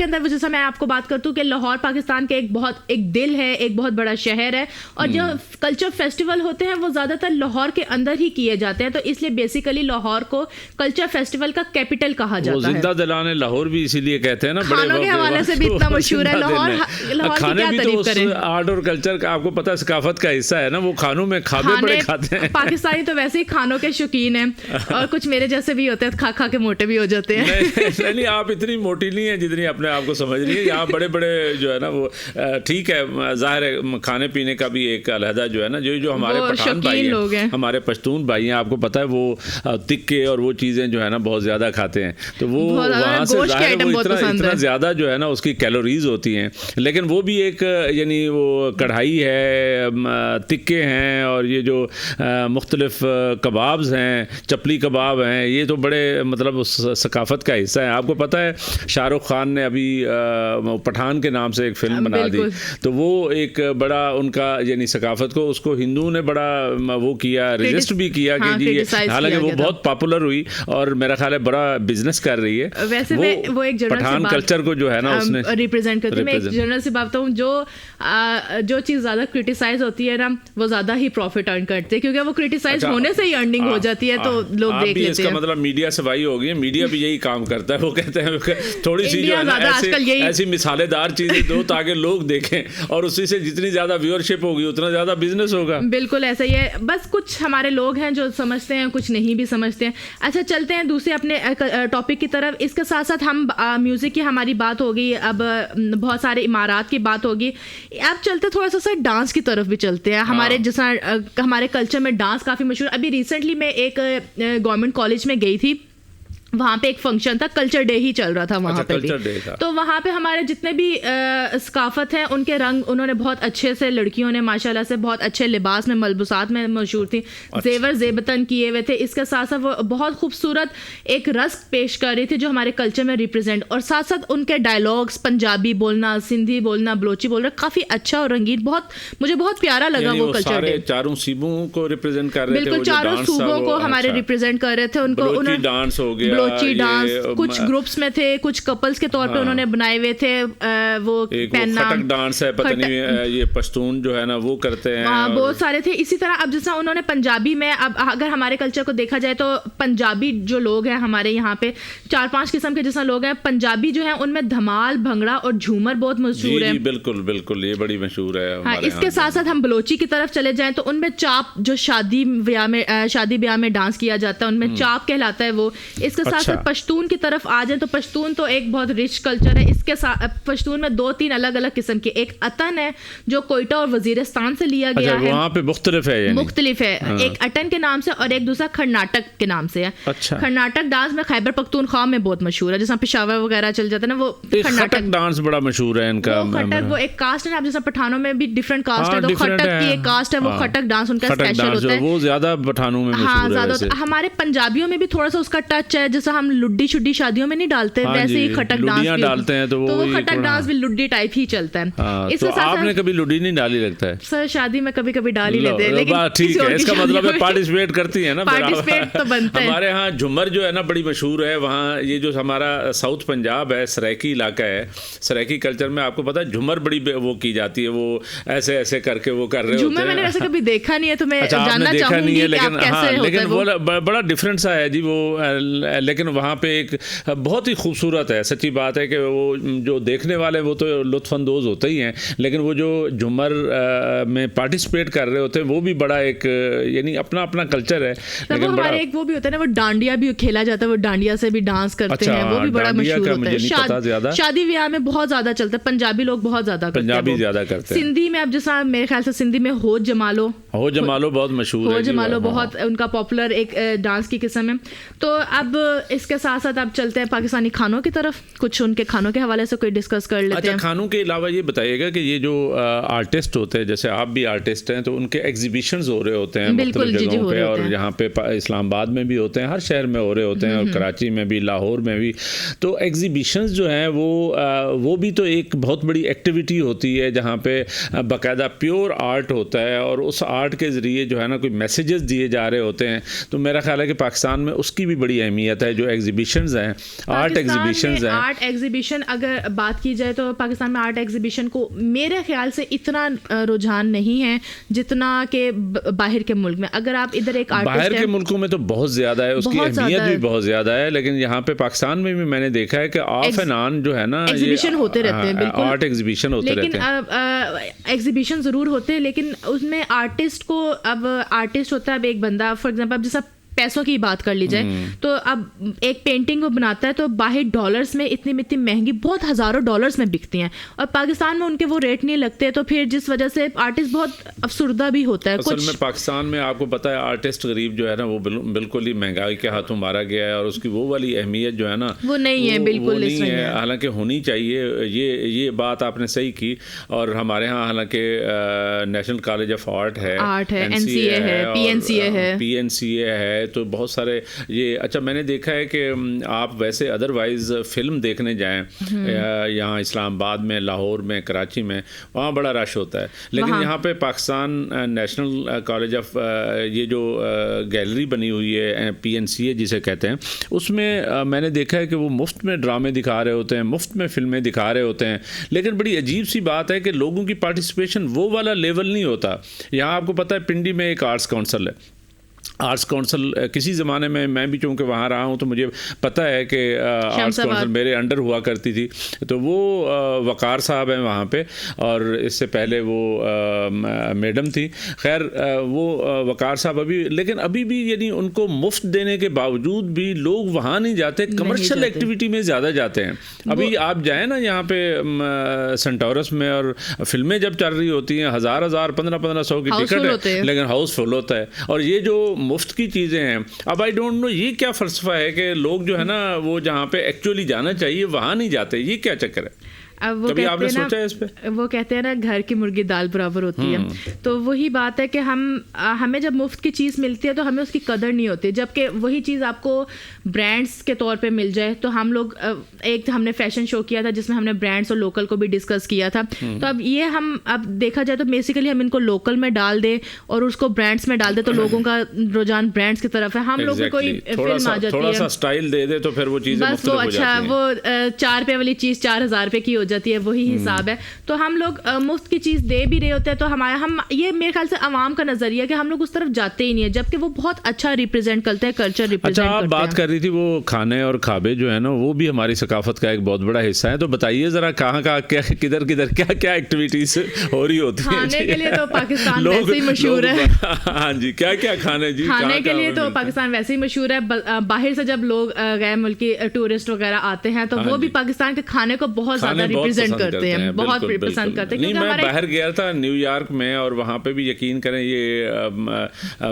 اندر. جیسا میں آپ کو بات کرتا ہوں کہ لاہور پاکستان کے ایک دل ہے, ایک بہت بڑا شہر ہے, اور جو کلچر فیسٹیول ہوتے ہیں وہ زیادہ تر لاہور کے اندر ہی کیے جاتے ہیں, تو اس لیے بیسیکلی لاہور کو کلچر فیسٹیول کا کیپٹل کہا جاتا ہے. زندہ دلان لاہور بھی اسی لیے کہتے ہیں نا, کھانوں کے حوالے سے بھی اتنا مشہور ہے لاہور کھانے بھی تو آرٹ اور کلچر کا آپ کو پتا ہے ثقافت کا حصہ ہے نا, وہ کھانوں میں کھابے بڑے کھاتے ہیں. پاکستانی تو ویسے ہی کھانوں کے شوقین ہیں, اور کچھ میرے جیسے بھی ہوتے ہیں, کھا کے موٹے بھی ہو جاتے ہیں. نہیں, آپ اتنی موٹی نہیں ہیں جتنی اپنے آپ کو سمجھ رہی ہے. یہاں بڑے جو ہے نا وہ ٹھیک ہے, ظاہر ہے کھانے پینے کا بھی ایک علیحدہ جو ہے نا, جو ہمارے پٹھان بھائی ہیں, ہمارے پشتون بھائی ہیں, آپ کو پتا ہے وہ تکے اور وہ چیزیں جو ہے نا بہت زیادہ کھاتے ہیں, تو وہ وہاں سے ظاہر وہ اتنا زیادہ جو ہے نا اس کی کیلوریز ہوتی ہیں. لیکن وہ بھی ایک یعنی وہ کڑھائی ہے, تکے ہیں, اور یہ جو مختلف کبابز ہیں, چپلی کباب ہیں, یہ تو بڑے مطلب اس ثقافت کا حصہ ہے. آپ کو پتا ہے شاہ رخ خان نے ابھی پٹھان کے نام سے ایک فلم بنا دی, تو وہ ایک بڑا ان کا یعنی ثقافت کو, اس کو ہندوؤں نے بڑا وہ کیا, رجسٹ بھی کیا کہ جی, حالانکہ وہ بہت پاپولر ہوئی اور میرا خیال ہے بڑا بزنس کر رہی ہے. ویسے وہ ایک پٹھان کلچر کو جو ہے نا اس نے ریپرزینٹ کرتی ہے. میں ایک جنرل سی بات ہوں, جو چیز زیادہ کرٹیسائز ہوتی ہے نا وہ زیادہ ہی پروفٹ ارن کرتے ہیں, کیونکہ وہ کرٹیسائز ہونے سے ہی ارننگ ہو جاتی ہے, تو لوگ دیکھ لیتے ہیں. اس کا مطلب میڈیا سفائی ہو گئی ہے, میڈیا بھی یہی کام کرتا ہے. وہ کہتے ہیں تھوڑی سی جو ہے نا ایسی مثالیں دار چیزیں دو تاکہ لوگ دیکھیں, اور اسی سے جتنی زیادہ ویورشپ ہوگی اتنا زیادہ بزنس ہوگا. بالکل ایسا ہی ہے. بس کچھ ہمارے لوگ ہیں جو سمجھتے ہیں, کچھ نہیں بھی سمجھتے ہیں. اچھا, چلتے ہیں دوسرے اپنے ٹاپک کی طرف. اس کے ساتھ ساتھ ہم میوزک کی ہماری بات ہوگی, اب بہت سارے امارات کی بات ہوگی. اب چلتے تھوڑا سا ڈانس کی طرف بھی چلتے ہیں. ہمارے جیسا ہمارے کلچر میں ڈانس کافی مشہور. ابھی ریسنٹلی میں ایک گورنمنٹ کالج میں گئی تھی, وہاں پہ ایک فنکشن تھا, کلچر ڈے ہی چل رہا تھا وہاں پہ بھی. تو وہاں پہ ہمارے جتنے بھی ثقافت ہیں ان کے رنگ انہوں نے بہت اچھے سے, لڑکیوں نے ماشاءاللہ سے بہت اچھے لباس میں, ملبوسات میں مشہور تھی, زیور زیبتن کیے ہوئے تھے. اس کے ساتھ ساتھ وہ بہت خوبصورت ایک رقص پیش کر رہی تھی جو ہمارے کلچر میں ریپرزینٹ, اور ساتھ ساتھ ان کے ڈائلاگس, پنجابی بولنا, سندھی بولنا, بلوچی بولنا, کافی اچھا اور رنگین, مجھے بہت پیارا لگا وہ کلچر ڈے. چاروں صوبوں کو ریپرزینٹ کر رہے تھے, بالکل چاروں صوبوں کو ہمارے ریپرزینٹ کر رہے تھے. ان کو ڈانس ہو گیا, بلوچی ڈانس, کچھ گروپس میں تھے, کچھ کپلز کے طور پہ انہوں نے بنائے ہوئے تھے. وہ کھٹک ڈانس ہے, پتہ نہیں یہ پشتون جو ہے نا وہ کرتے ہیں, بہت سارے تھے. اسی طرح اب جیسا انہوں نے پنجابی میں, اب اگر ہمارے کلچر کو دیکھا جائے تو پنجابی جو لوگ ہیں ہمارے یہاں پہ 4-5 قسم کے جیسا لوگ ہیں. پنجابی جو ہیں ان میں دھمال, بھنگڑا اور جھومر بہت مشہور ہے. بالکل یہ بڑی مشہور ہے. اس کے ساتھ ساتھ ہم بلوچی کی طرف چلے جائیں تو ان میں چاپ, جو شادی بیاہ میں ڈانس کیا جاتا ہے, ان میں چاپ کہلاتا ہے وہ. اس کے ساتھ ساتھ پشتون کی طرف آ جائیں تو پشتون تو ایک بہت رچ کلچر ہے. اس کے ساتھ پشتون میں 2-3 الگ الگ قسم کے, ایک اٹن ہے جو کوئٹہ اور وزیرستان سے لیا گیا ہے, وہاں پہ مختلف ہے, ایک اٹن کے نام سے, اور ایک دوسرا کرناٹک کے نام سے ہے. کرناٹک ڈانس میں خیبر پختونخوا میں بہت مشہور ہے, جیسا پشاور وغیرہ چل جاتا ہے نا, وہ کرناٹک ڈانس بڑا مشہور ہے ان کا. کھٹک وہ ایک کاسٹ ہے, اب جیسا پٹھانوں میں بھی ڈفرنٹ کاسٹ ہے, تو کھٹک کی ایک کاسٹ ہے, وہ کھٹک ڈانس ان کا اسپیشل ہوتا ہے, وہ زیادہ پٹھانوں میں مشہور ہے. ہمارے پنجابیوں میں بھی تھوڑا سا اس کا ٹچ ہے, جیسا ہم لڈی شڈی شادیوں میں نہیں ڈالتے, ویسے ہی کھٹک ڈانس ڈالتے ہیں, تو وہ کھٹک ڈانس بھی لڈی ٹائپ ہی چلتا ہے. تو آپ نے کبھی لڈی نہیں ڈالی لگتا ہے؟ سر شادی میں کبھی کبھی ڈال ہی لیتے ہیں, لیکن ٹھیک ہے, اس کا مطلب ہے پارٹیسپیٹ کرتی ہیں نا. پارٹیسپیٹ تو بنتا ہے. ہمارے ہاں جھمر جو ہے نا بڑی مشہور ہے. وہاں یہ جو ہمارا ساؤتھ پنجاب ہے, سرائکی علاقہ ہے, سرائکی کلچر میں آپ کو پتا ہے جھمر بڑی وہ کی جاتی ہے, وہ ایسے کر کے وہ کر رہے ہوتے ہیں. جھمر میں نے ویسے کبھی دیکھا نہیں ہے, تو میں جاننا چاہوں گی کہ آپ کیسے ہوتا ہے. لیکن وہ بڑا ڈفرینٹ سا ہے جی وہ, لیکن وہاں پہ ایک بہت ہی خوبصورت ہے. سچی بات ہے کہ وہ جو دیکھنے والے وہ تو لطف اندوز ہوتے ہی ہیں, لیکن وہ جو جھمر میں پارٹیسپیٹ کر رہے ہوتے ہیں وہ بھی بڑا ایک یعنی اپنا کلچر ہے. لیکن ہمارے ایک وہ بھی ہوتا ہے نا, وہ ڈانڈیا بھی کھیلا جاتا ہے, وہ ڈانڈیا سے بھی ڈانس کرتے ہیں, وہ بھی بڑا مشہور ہوتا ہے. شادی بیاہ میں بہت زیادہ چلتا ہے, پنجابی لوگ بہت زیادہ کرتے ہیں. پنجابی زیادہ کرتے ہیں. سندھی میں اب جیسا میرے خیال سے سندھی میں ہوج جمالو ہو جمالو بہت مشہور ہے، ہو جمالو بہت ان کا پاپولر ایک ڈانس کی قسم ہے. تو اب اس کے ساتھ ساتھ اب چلتے ہیں پاکستانی کھانوں کی طرف، کچھ ان کے کھانوں کے حوالے سے کوئی ڈسکس کر لیتے ہیں. اچھا، کھانوں کے علاوہ یہ بتائیے گا کہ یہ جو آرٹسٹ ہوتے ہیں، جیسے آپ بھی آرٹسٹ ہیں، تو ان کے ایگزیبیشنز ہو رہے ہوتے ہیں مختلف جگہوں پہ، اور یہاں پہ اسلام آباد میں بھی ہوتے ہیں، ہر شہر میں ہو رہے ہوتے ہیں، اور کراچی میں بھی، لاہور میں بھی. تو ایگزیبیشنز جو ہیں وہ بھی تو ایک بہت بڑی ایکٹیویٹی ہوتی ہے جہاں پہ باقاعدہ پیور آرٹ ہوتا ہے، اور اس آرٹ کے ذریعے جو ہے نا کوئی میسیجز دیے جا رہے ہوتے ہیں. تو میرا خیال ہے کہ پاکستان میں اس کی بھی بڑی اہمیت ہے، جو ایگزیبیشنز ہیں، آرٹ ایگزیبیشنز ہیں. آرٹ ایگزیبیشن اگر بات کی جائے تو پاکستان میں آرٹ ایگزیبیشن کو میرے خیال سے اتنا رجحان نہیں ہے جتنا کہ باہر کے ملک میں. اگر آپ ادھر ایک آرٹسٹ، باہر کے ملکوں میں تو بہت زیادہ ہے، اس کی اہمیت بھی بہت زیادہ ہے، لیکن یہاں پہ پاکستان میں بھی میں نے دیکھا ہے کہ آف اینڈ آن جو ہے نا ایگزیبیشن ہوتے رہتے ہیں، بالکل آرٹ ایگزیبیشن ہوتے رہتے ہیں. لیکن ایگزیبیشن ضرور ہوتے ہیں، لیکن اس میں آرٹسٹ کو، اب آرٹسٹ ہوتا ہے اب ایک بندہ، فار ایگزامپل اب جیسا پیسوں کی بات کر لی جائے تو اب ایک پینٹنگ وہ بناتا ہے تو باہر ڈالرز میں اتنی مہنگی، بہت ہزاروں ڈالرز میں بکتی ہیں، اور پاکستان میں ان کے وہ ریٹ نہیں لگتے. تو پھر جس وجہ سے آرٹسٹ بہت افسردہ بھی ہوتا ہے. اصل میں پاکستان میں آپ کو پتہ ہے آرٹسٹ غریب جو ہے نا وہ بالکل ہی مہنگائی کے ہاتھوں مارا گیا ہے، اور اس کی وہ والی اہمیت جو ہے نا وہ نہیں ہے، بالکل نہیں ہے، حالانکہ ہونی چاہیے. یہ بات آپ نے صحیح کی. اور ہمارے ہاں حالانکہ نیشنل کالج آف آرٹ ہے، NCA ہے، PNCA ہے، تو بہت سارے یہ. اچھا، میں نے دیکھا ہے کہ آپ ویسے ادروائز فلم دیکھنے جائیں یہاں اسلام آباد میں، لاہور میں، کراچی میں، وہاں بڑا رش ہوتا ہے، لیکن یہاں پہ پاکستان نیشنل کالج آف یہ جو گیلری بنی ہوئی ہے PNCA جسے کہتے ہیں، اس میں نے دیکھا ہے کہ وہ مفت میں ڈرامے دکھا رہے ہوتے ہیں، مفت میں فلمیں دکھا رہے ہوتے ہیں. لیکن بڑی عجیب سی بات ہے کہ لوگوں کی پارٹیسپیشن وہ والا لیول نہیں ہوتا. یہاں آپ کو پتہ ہے پنڈی میں ایک آرٹس کونسل ہے. آرٹس کونسل کسی زمانے میں بھی چونکہ وہاں رہا ہوں تو مجھے پتہ ہے کہ آرٹس کونسل میرے انڈر ہوا کرتی تھی. تو وہ وقار صاحب ہیں وہاں پہ، اور اس سے پہلے وہ میڈم تھی. خیر وہ وقار صاحب لیکن ابھی بھی یعنی ان کو مفت دینے کے باوجود بھی لوگ وہاں نہیں جاتے، کمرشل ایکٹیویٹی میں زیادہ جاتے ہیں. ابھی آپ جائیں نا یہاں پہ سنٹورس میں، اور فلمیں جب چل رہی ہوتی ہیں 1000 1500 کی ٹکٹ ہے، لیکن ہاؤس فل ہوتا ہے. اور یہ جو مفت کی چیزیں ہیں، اب آئی ڈونٹ نو یہ کیا فلسفہ ہے کہ لوگ جو ہے نا وہ جہاں پہ ایکچولی جانا چاہیے وہاں نہیں جاتے. یہ کیا چکر ہے؟ کبھی آپ نے سوچا ہے اس پہ؟ وہ کہتے ہیں نا گھر کی مرغی دال برابر ہوتی ہے. تو وہی بات ہے کہ ہمیں جب مفت کی چیز ملتی ہے تو ہمیں اس کی قدر نہیں ہوتی. جبکہ وہی چیز آپ کو برانڈس کے طور پہ مل جائے تو ہم لوگ، ایک ہم نے فیشن شو کیا تھا جس میں ہم نے برانڈس اور لوکل کو بھی ڈسکس کیا تھا. تو اب یہ اب دیکھا جائے تو بیسیکلی ہم ان کو لوکل میں ڈال دیں اور اس کو برانڈس میں ڈال دیں تو لوگوں کا رجحان برانڈس کی طرف ہے. ہم لوگ کو کوئی فلم آ جاتی ہے، تھوڑا سا اسٹائل دے دے تو پھر وہ چیزیں بس وہ اچھا، وہ 4 روپے والی چیز 4000 روپے کی ہو جاتی ہے، وہی حساب ہے. تو ہم لوگ مفت کی چیز دے بھی رہے ہوتے ہیں. تو ہم یہ میرے خیال سے عوام کا نظریہ کہ ہم لوگ اس طرف جاتے ہی نہیں ہے، جبکہ وہ بہت اچھا ریپرزینٹ کرتے ہیں، کلچر ریپرزینٹ کرتے ہیں. اچھا، آپ بات کر رہی تھی وہ کھانے اور کھابے جو ہے نا وہ بھی ہماری ثقافت کا ایک بہت بڑا حصہ ہے. تو بتائیے ذرا کہاں کدھر کیا ایکٹیویٹیز ہو رہی ہوتی ہیں؟ کھانے کے لیے تو پاکستان ویسے ہی مشہور ہے. ہاں جی، کیا کھانے کے لیے تو پاکستان ویسے ہی مشہور ہے. باہر سے جب لوگ غیر ملکی ٹورسٹ وغیرہ آتے ہیں تو وہ بھی پاکستان کے کھانے کو بہت زیادہ ریپرزینٹ کرتے ہیں، بہت پسند کرتے ہیں. نہیں، میں باہر گیا تھا نیو یارک میں، اور وہاں پہ بھی یقین کریں یہ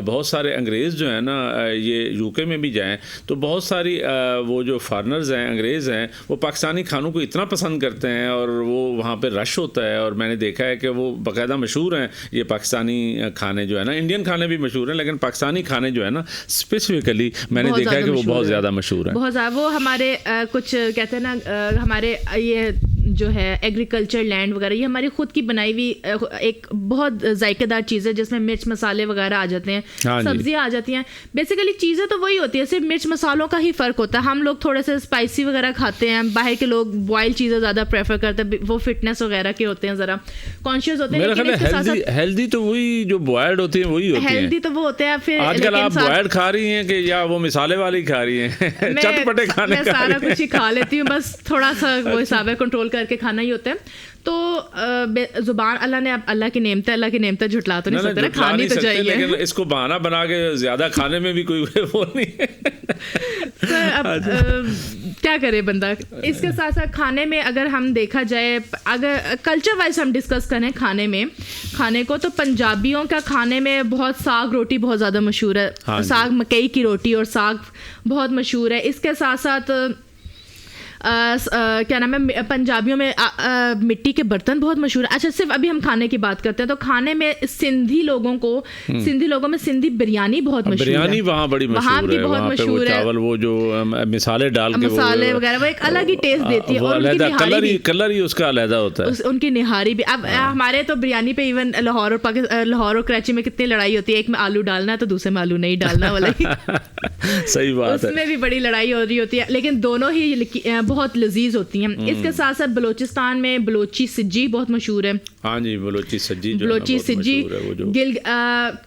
بہت سارے انگریز جو ہیں نا، یہ UK میں بھی جائیں تو بہت ساری وہ جو فارنرز ہیں، انگریز ہیں، وہ پاکستانی کھانوں کو اتنا پسند کرتے ہیں، اور وہ وہاں پہ رش ہوتا ہے. اور میں نے دیکھا ہے کہ وہ باقاعدہ مشہور ہیں یہ پاکستانی کھانے جو ہے نا. انڈین کھانے بھی مشہور ہیں لیکن پاکستانی کھانے جو ہے نا اسپیسیفکلی میں نے دیکھا ہے کہ وہ بہت زیادہ مشہور ہیں. بہت زیادہ. وہ ہمارے کچھ کہتے ہیں نا، ہمارے یہ جو ہے ایگریکلچر لینڈ وغیرہ، یہ ہماری خود کی بنائی ہوئی ایک بہت ذائقے دار چیز ہے جس میں مرچ مسالے وغیرہ آ جاتے ہیں، سبزیاں آ جاتی ہیں. بیسیکلی چیزیں تو وہی ہوتی ہے، صرف مرچ مسالوں کا ہی فرق ہوتا ہے. ہم لوگ تھوڑے سے اسپائسی وغیرہ کھاتے ہیں، باہر کے لوگ بوائل چیزیں زیادہ پریفر کرتے ہیں، وہ فٹنس وغیرہ کے ہوتے ہیں، ذرا کانشیس ہوتے ہیں. لیکن ہیلدی تو وہی جو بوائلڈ ہوتی ہیں وہی ہوتی ہیں. ہیلدی تو وہ ہوتے ہیں. پھر آج کل آپ بوائلڈ کھا رہی ہیں کہ یا وہ مسالے والی کھا رہی ہیں؟ چٹ پٹے کھانے میں سارا کچھ ہی کھا لیتی ہوں، بس تھوڑا سا وہ حساب ہے کنٹرول کر کے کھانا ہی ہوتا ہے. تو زبان اللہ کی نعمت ہے, اللہ کی نعمت جھٹلا تو نہیں سکتے نا, کھانی تو چاہیے, لیکن اس کو بہانہ بنا کے زیادہ کھانے میں بھی کوئی وہ نہیں ہے. اب کیا کرے بندہ. اس کے ساتھ ساتھ کھانے میں اگر ہم دیکھا جائے, اگر کلچر وائز ہم ڈسکس کریں کھانے کو, تو پنجابیوں کا کھانے میں بہت ساگ روٹی بہت زیادہ مشہور ہے. ساگ مکئی کی روٹی اور ساگ بہت مشہور ہے. اس کے ساتھ ساتھ کیا نام ہے, پنجابیوں میں مٹی کے برتن بہت مشہور ہیں. اچھا, صرف ابھی ہم کھانے کی بات کرتے ہیں تو کھانے میں سندھی لوگوں میں سندھی بریانی بہت مشہور ہے. بریانی وہاں بڑی مشہور ہے, بہت مشہور ہے. چاول وہ جو مسالے ڈال کے مسالے وغیرہ وہ ایک الگ ہی ٹیسٹ دیتی ہے, اور کلر ہی اس کا علیحدہ ہوتا ہے. ان کی نہاری بھی. اب ہمارے تو بریانی پہ ایون لاہور اور کراچی میں کتنی لڑائی ہوتی ہے, ایک میں آلو ڈالنا ہے تو دوسرے میں آلو نہیں ڈالنا والا. صحیح بات ہے, اس میں بھی بڑی لڑائی ہو رہی ہوتی ہے, لیکن دونوں ہی بہت لذیذ ہوتی ہیں. اس کے ساتھ ساتھ بلوچستان میں بلوچی سجی بہت مشہور ہے. ہاں جی, بلوچی سجی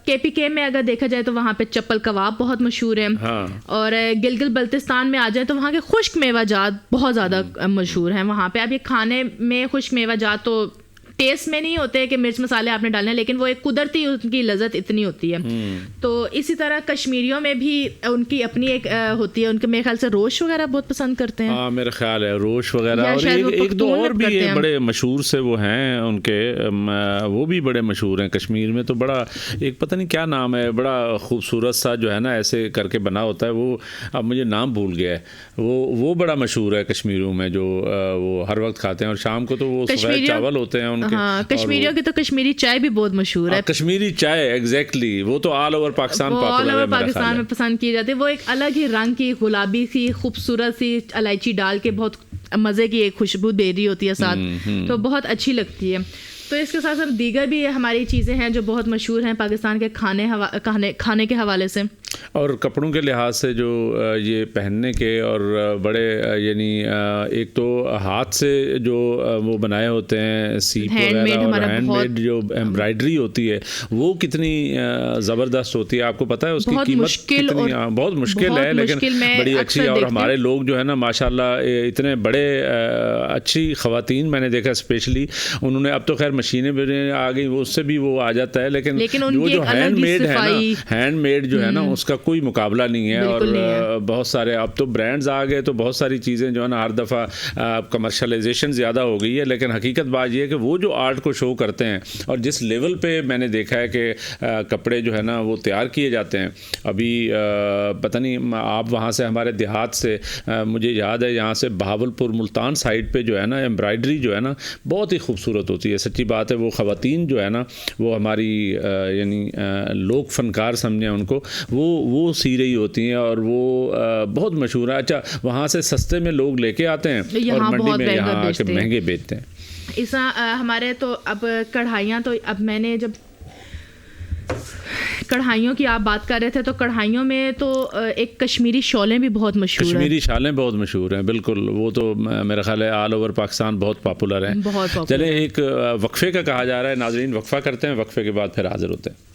KPK میں اگر دیکھا جائے تو وہاں پہ چپل کباب بہت مشہور ہے. اور گلگت بلتستان میں آ جائے تو وہاں کے خشک میوہ جات بہت زیادہ مشہور ہیں وہاں پہ. اب یہ کھانے میں خشک میوہ جات تو ٹیسٹ میں نہیں ہوتے کہ مرچ مسالے آپ نے ڈالنے, لیکن وہ ایک قدرتی ان کی لذت اتنی ہوتی ہے. تو اسی طرح کشمیریوں میں بھی ان کی اپنی ایک ہوتی ہے, ان کے میرے خیال سے روش وغیرہ بہت پسند کرتے ہیں. ہاں میرا خیال ہے روش وغیرہ, اور ایک دو اور بھی بڑے مشہور سے وہ ہیں ان کے, وہ بھی بڑے مشہور ہیں کشمیر میں. تو بڑا ایک پتہ نہیں کیا نام ہے, بڑا خوبصورت سا جو ہے نا ایسے کر کے بنا ہوتا ہے, وہ اب مجھے نام بھول گیا ہے. وہ بڑا مشہور ہے کشمیریوں میں, جو وہ ہر وقت کھاتے ہیں, اور شام کو تو وہ سفید چاول ہوتے ہیں. ہاں, کشمیریوں کی تو کشمیری چائے بھی بہت مشہور ہے. کشمیری چائے ایگزیکٹلی, وہ تو آل اوور پاکستان میں پسند کی جاتی ہے. وہ ایک الگ ہی رنگ کی گلابی سی خوبصورت سی الائچی ڈال کے بہت مزے کی ایک خوشبو دے رہی ہوتی ہے ساتھ, تو بہت اچھی لگتی ہے. تو اس کے ساتھ ساتھ دیگر بھی ہماری چیزیں ہیں جو بہت مشہور ہیں پاکستان کے کھانے کے حوالے سے. اور کپڑوں کے لحاظ سے جو یہ پہننے کے اور بڑے یعنی ایک تو ہاتھ سے جو وہ بنائے ہوتے ہیں سیپ وغیرہ, اور ہینڈ میڈ جو ایمبرائڈری ہوتی ہے وہ کتنی زبردست ہوتی ہے. آپ کو پتہ ہے اس کی قیمت بہت مشکل ہے, لیکن بڑی اچھی. اور ہمارے لوگ جو ہے نا ماشاء اللہ اتنے بڑے اچھی خواتین میں نے دیکھا اسپیشلی, انہوں نے اب تو خیر مشینیں آ گئی, وہ اس سے بھی وہ آ جاتا ہے, لیکن وہ جو ہینڈ میڈ ہے نا, ہینڈ میڈ جو ہے نا اس کا کوئی مقابلہ نہیں ہے. اور بہت سارے اب تو برانڈز آ گئے, تو بہت ساری چیزیں جو ہے نا ہر دفعہ کمرشلائزیشن زیادہ ہو گئی ہے, لیکن حقیقت بات یہ ہے کہ وہ جو آرٹ کو شو کرتے ہیں اور جس لیول پہ میں نے دیکھا ہے کہ کپڑے جو ہے نا وہ تیار کیے جاتے ہیں. ابھی پتہ نہیں آپ وہاں سے, ہمارے دیہات سے مجھے یاد ہے, یہاں سے بہاولپور ملتان سائڈ پہ جو ہے نا ایمبرائڈری جو ہے نا بہت ہی خوبصورت ہوتی ہے. سچی بات ہے, وہ خواتین جو ہے نا وہ ہماری یعنی لوک فنکار سمجھیں ان کو, وہ سی رہی ہوتی ہیں, اور وہ بہت مشہور ہے. اچھا, وہاں سے سستے میں لوگ لے کے آتے ہیں اور منڈی میں یہاں آ کے مہنگے بیچتے ہیں. اس ہمارے تو اب کڑھائیاں, تو اب میں نے جب کڑھائیوں کی آپ بات کر رہے تھے, تو کڑھائیوں میں تو ایک کشمیری شالیں بھی بہت مشہور ہیں. کشمیری شالیں بہت مشہور ہیں, بالکل. وہ تو میرا خیال ہے آل اوور پاکستان بہت پاپولر ہیں. چلیں ایک وقفے کا کہا جا رہا ہے ناظرین, وقفہ کرتے ہیں, وقفے کے بعد پھر حاضر ہوتے ہیں.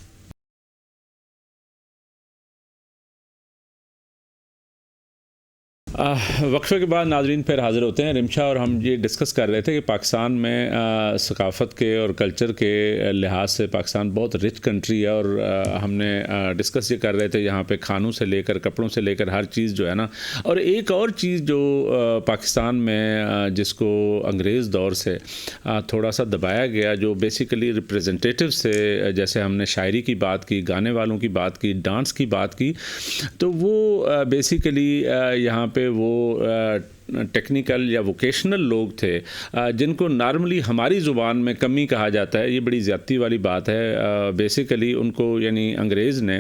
وقفے کے بعد ناظرین پھر حاضر ہوتے ہیں. رمشا اور ہم یہ ڈسکس کر رہے تھے کہ پاکستان میں ثقافت کے اور کلچر کے لحاظ سے پاکستان بہت رچ کنٹری ہے, اور ہم نے ڈسکس یہ کر رہے تھے یہاں پہ کھانوں سے لے کر کپڑوں سے لے کر ہر چیز جو ہے نا. اور ایک اور چیز جو پاکستان میں جس کو انگریز دور سے تھوڑا سا دبایا گیا, جو بیسیکلی ریپریزنٹیٹیو سے, جیسے ہم نے شاعری کی بات کی, گانے والوں کی بات کی, ڈانس کی بات کی, تو وہ بیسیکلی یہاں پہ وہ ٹیکنیکل یا ووکیشنل لوگ تھے جن کو نارملی ہماری زبان میں کمی کہا جاتا ہے. یہ بڑی زیادتی والی بات ہے. بیسیکلی ان کو یعنی انگریز نے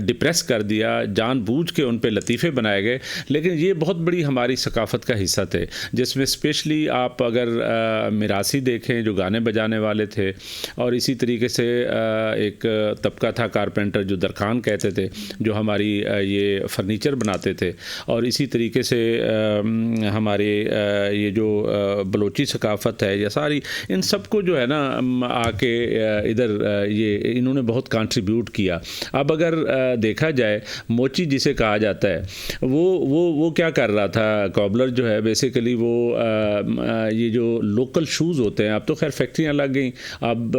ڈپریس کر دیا, جان بوجھ کے ان پہ لطیفے بنائے گئے, لیکن یہ بہت بڑی ہماری ثقافت کا حصہ تھے, جس میں اسپیشلی آپ اگر میراثی دیکھیں جو گانے بجانے والے تھے, اور اسی طریقے سے ایک طبقہ تھا کارپینٹر جو درخان کہتے تھے, جو ہماری یہ فرنیچر بناتے تھے, اور اسی طریقے سے ہمارے یہ جو بلوچی ثقافت ہے یا ساری ان سب کو جو ہے نا آ کے ادھر یہ انہوں نے بہت کنٹریبیوٹ کیا. اب اگر دیکھا جائے موچی جسے کہا جاتا ہے وہ کیا کر رہا تھا, کابلر جو ہے بیسیکلی وہ یہ جو لوکل شوز ہوتے ہیں, اب تو خیر فیکٹریاں لگ گئیں, اب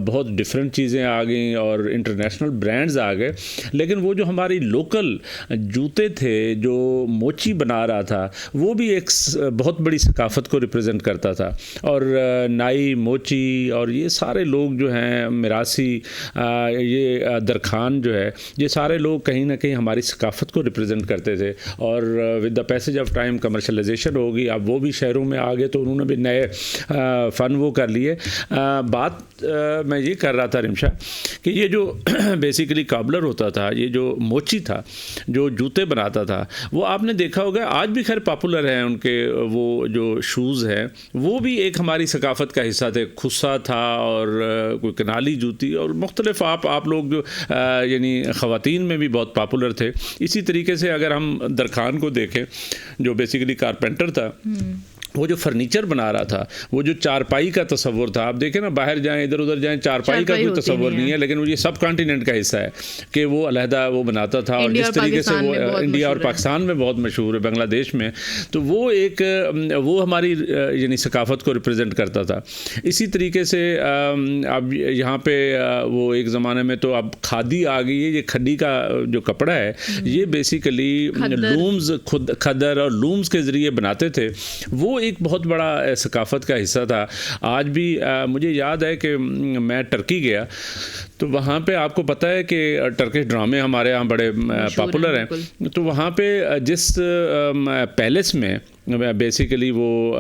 بہت ڈفرینٹ چیزیں آ گئیں اور انٹرنیشنل برانڈز آ گئے, لیکن وہ جو ہماری لوکل جوتے تھے جو موچی بنا رہا تھا وہ بھی ایک بہت بڑی ثقافت کو ریپرزینٹ کرتا تھا. اور نائی موچی اور یہ سارے لوگ جو ہیں میراسی, یہ درخان جو ہے, یہ سارے لوگ کہیں نہ کہیں ہماری ثقافت کو ریپرزینٹ کرتے تھے. اور with the passage of time commercialisation ہوگی, اب وہ بھی شہروں میں آ گئے تو انہوں نے بھی نئے فن وہ کر لیے. بات میں یہ کر رہا تھا رمشا کہ یہ جو بیسیکلی کابلر ہوتا تھا, یہ جو موچی تھا جو جوتے بناتا تھا, وہ آپ نے دیکھا ہوگا آج بھی خیر پاپولر ہیں ان کے وہ جو شوز ہیں, وہ بھی ایک ہماری ثقافت کا حصہ تھے. خصا تھا اور کوئی کنالی جوتی اور مختلف آپ لوگ جو یعنی خواتین میں بھی بہت پاپولر تھے. اسی طریقے سے اگر ہم درخان کو دیکھیں جو بیسیکلی کارپینٹر تھا, وہ جو فرنیچر بنا رہا تھا, وہ جو چارپائی کا تصور تھا, آپ دیکھیں نا باہر جائیں ادھر ادھر جائیں چارپائی کا کوئی تصور نہیں ہے, لیکن وہ یہ سب کانٹیننٹ کا حصہ ہے کہ وہ علیحدہ وہ بناتا تھا. اور جس طریقے سے وہ انڈیا اور پاکستان میں بہت مشہور ہے, بنگلہ دیش میں, تو وہ ایک وہ ہماری یعنی ثقافت کو ریپرزینٹ کرتا تھا. اسی طریقے سے اب یہاں پہ وہ ایک زمانے میں تو اب کھادی آ گئی ہے, یہ کھڈی کا جو کپڑا ہے یہ بیسیکلی لومز کھدر اور لومز کے ذریعے بناتے تھے. وہ ایک بہت بڑا ثقافت کا حصہ تھا. آج بھی مجھے یاد ہے کہ میں ٹرکی گیا تو وہاں پہ آپ کو پتہ ہے کہ ٹرکش ڈرامے ہمارے یہاں بڑے پاپولر ہیں, تو وہاں پہ جس پیلس میں بیسیکلی وہ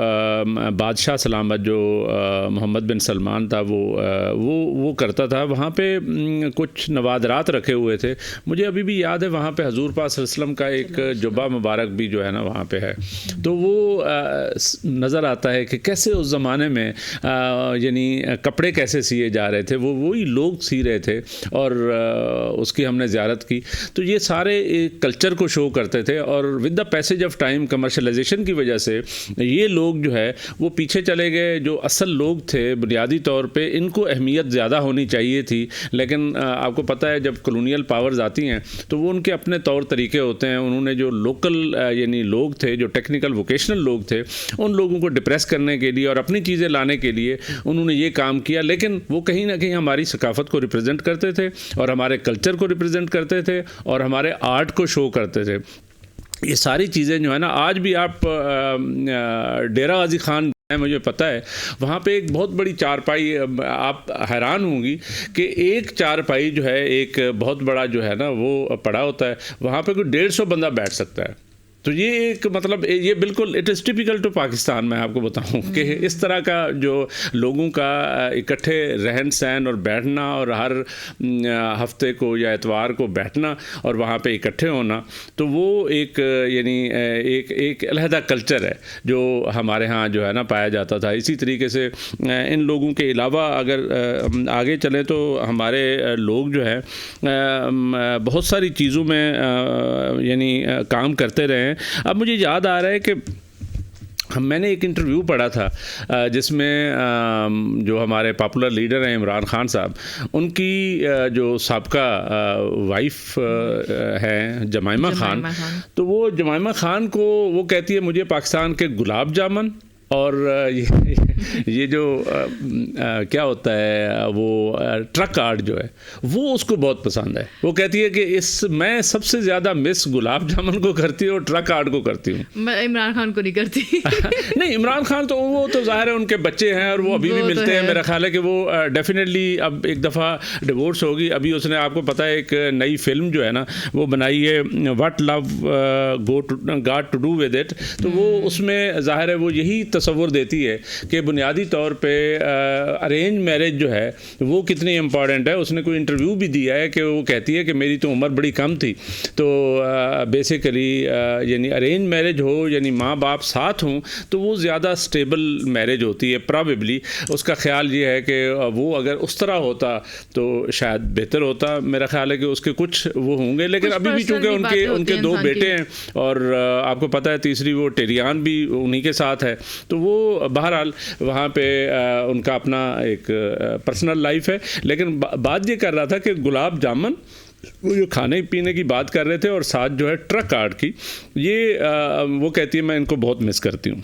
بادشاہ سلامت جو محمد بن سلمان تھا وہ کرتا تھا, وہاں پہ کچھ نوادرات رکھے ہوئے تھے. مجھے ابھی بھی یاد ہے وہاں پہ حضور پاک صلی اللہ علیہ وسلم کا ایک جبہ مبارک بھی جو ہے نا وہاں پہ ہے. تو وہ نظر آتا ہے کہ کیسے اس زمانے میں یعنی کپڑے کیسے سیے جا رہے تھے, وہی لوگ سی رہے تھے اور اس کی ہم نے زیارت کی. تو یہ سارے کلچر کو شو کرتے تھے, اور with the passage of time commercialisation کی وجہ سے یہ لوگ جو ہے وہ پیچھے چلے گئے. جو اصل لوگ تھے بنیادی طور پہ ان کو اہمیت زیادہ ہونی چاہیے تھی, لیکن آپ کو پتہ ہے جب کلونیل پاورز آتی ہیں تو وہ ان کے اپنے طور طریقے ہوتے ہیں. انہوں نے جو لوکل یعنی لوگ تھے, جو ٹیکنیکل ووکیشنل لوگ تھے, ان لوگوں کو ڈپریس کرنے کے لیے اور اپنی چیزیں لانے کے لیے انہوں نے یہ کام کیا. لیکن وہ کہیں نہ کہیں ہماری ثقافت کو ریپرزینٹ کرتے تھے اور ہمارے کلچر کو ریپرزینٹ کرتے تھے اور ہمارے آرٹ کو شو کرتے تھے. یہ ساری چیزیں جو ہے نا آج بھی آپ ڈیرہ غازی خان مجھے پتہ ہے وہاں پہ ایک بہت بڑی چارپائی, آپ حیران ہوں گی کہ ایک چارپائی جو ہے ایک بہت بڑا جو ہے نا وہ پڑا ہوتا ہے, وہاں پہ کوئی 150 بندہ بیٹھ سکتا ہے. تو یہ ایک مطلب یہ بالکل it is typical to Pakistan. میں آپ کو بتاؤں کہ اس طرح کا جو لوگوں کا اکٹھے رہن سہن اور بیٹھنا اور ہر ہفتے کو یا اتوار کو بیٹھنا اور وہاں پہ اکٹھے ہونا, تو وہ ایک یعنی ایک علیحدہ کلچر ہے جو ہمارے ہاں جو ہے نا پایا جاتا تھا. اسی طریقے سے ان لوگوں کے علاوہ اگر آگے چلیں تو ہمارے لوگ جو ہے بہت ساری چیزوں میں یعنی کام کرتے رہے ہیں. اب مجھے یاد آ رہا ہے کہ میں نے ایک انٹرویو پڑھا تھا جس میں جو ہمارے پاپولر لیڈر ہیں عمران خان صاحب, ان کی جو سابقہ وائف ہیں جمائمہ خان, تو وہ جمائمہ خان کو وہ کہتی ہے مجھے پاکستان کے گلاب جامن اور یہ جو کیا ہوتا ہے وہ ٹرک آرٹ جو ہے وہ اس کو بہت پسند ہے. وہ کہتی ہے کہ میں سب سے زیادہ مس گلاب جامن کو کرتی ہوں اور ٹرک آرٹ کو کرتی ہوں, میں عمران خان کو نہیں کرتی. نہیں, عمران خان تو وہ تو ظاہر ہے ان کے بچے ہیں اور وہ ابھی بھی ملتے ہیں. میرا خیال ہے کہ وہ ڈیفینیٹلی اب ایک دفعہ ڈیورس ہوگی. ابھی اس نے آپ کو پتہ ہے ایک نئی فلم جو ہے نا وہ بنائی ہے what you got to do with it, تو وہ اس میں ظاہر ہے وہ یہی تصور دیتی ہے کہ بنیادی طور پہ ارینج میرج جو ہے وہ کتنی امپورٹنٹ ہے. اس نے کوئی انٹرویو بھی دیا ہے کہ وہ کہتی ہے کہ میری تو عمر بڑی کم تھی, تو بیسیکلی یعنی ارینج میرج ہو یعنی ماں باپ ساتھ ہوں تو وہ زیادہ اسٹیبل میرج ہوتی ہے پرابیبلی. اس کا خیال یہ ہے کہ وہ اگر اس طرح ہوتا تو شاید بہتر ہوتا. میرا خیال ہے کہ اس کے کچھ وہ ہوں گے, لیکن ابھی بھی چونکہ ان کے 2 بیٹے ہیں اور آپ کو پتہ ہے تیسری وہ ٹیریان بھی انہی کے ساتھ ہے, تو وہ بہرحال وہاں پہ ان کا اپنا ایک پرسنل لائف ہے. لیکن بات یہ کر رہا تھا کہ گلاب جامن وہ جو کھانے پینے کی بات کر رہے تھے اور ساتھ جو ہے ٹرک آرٹ کی, یہ وہ کہتی ہے میں ان کو بہت مس کرتی ہوں.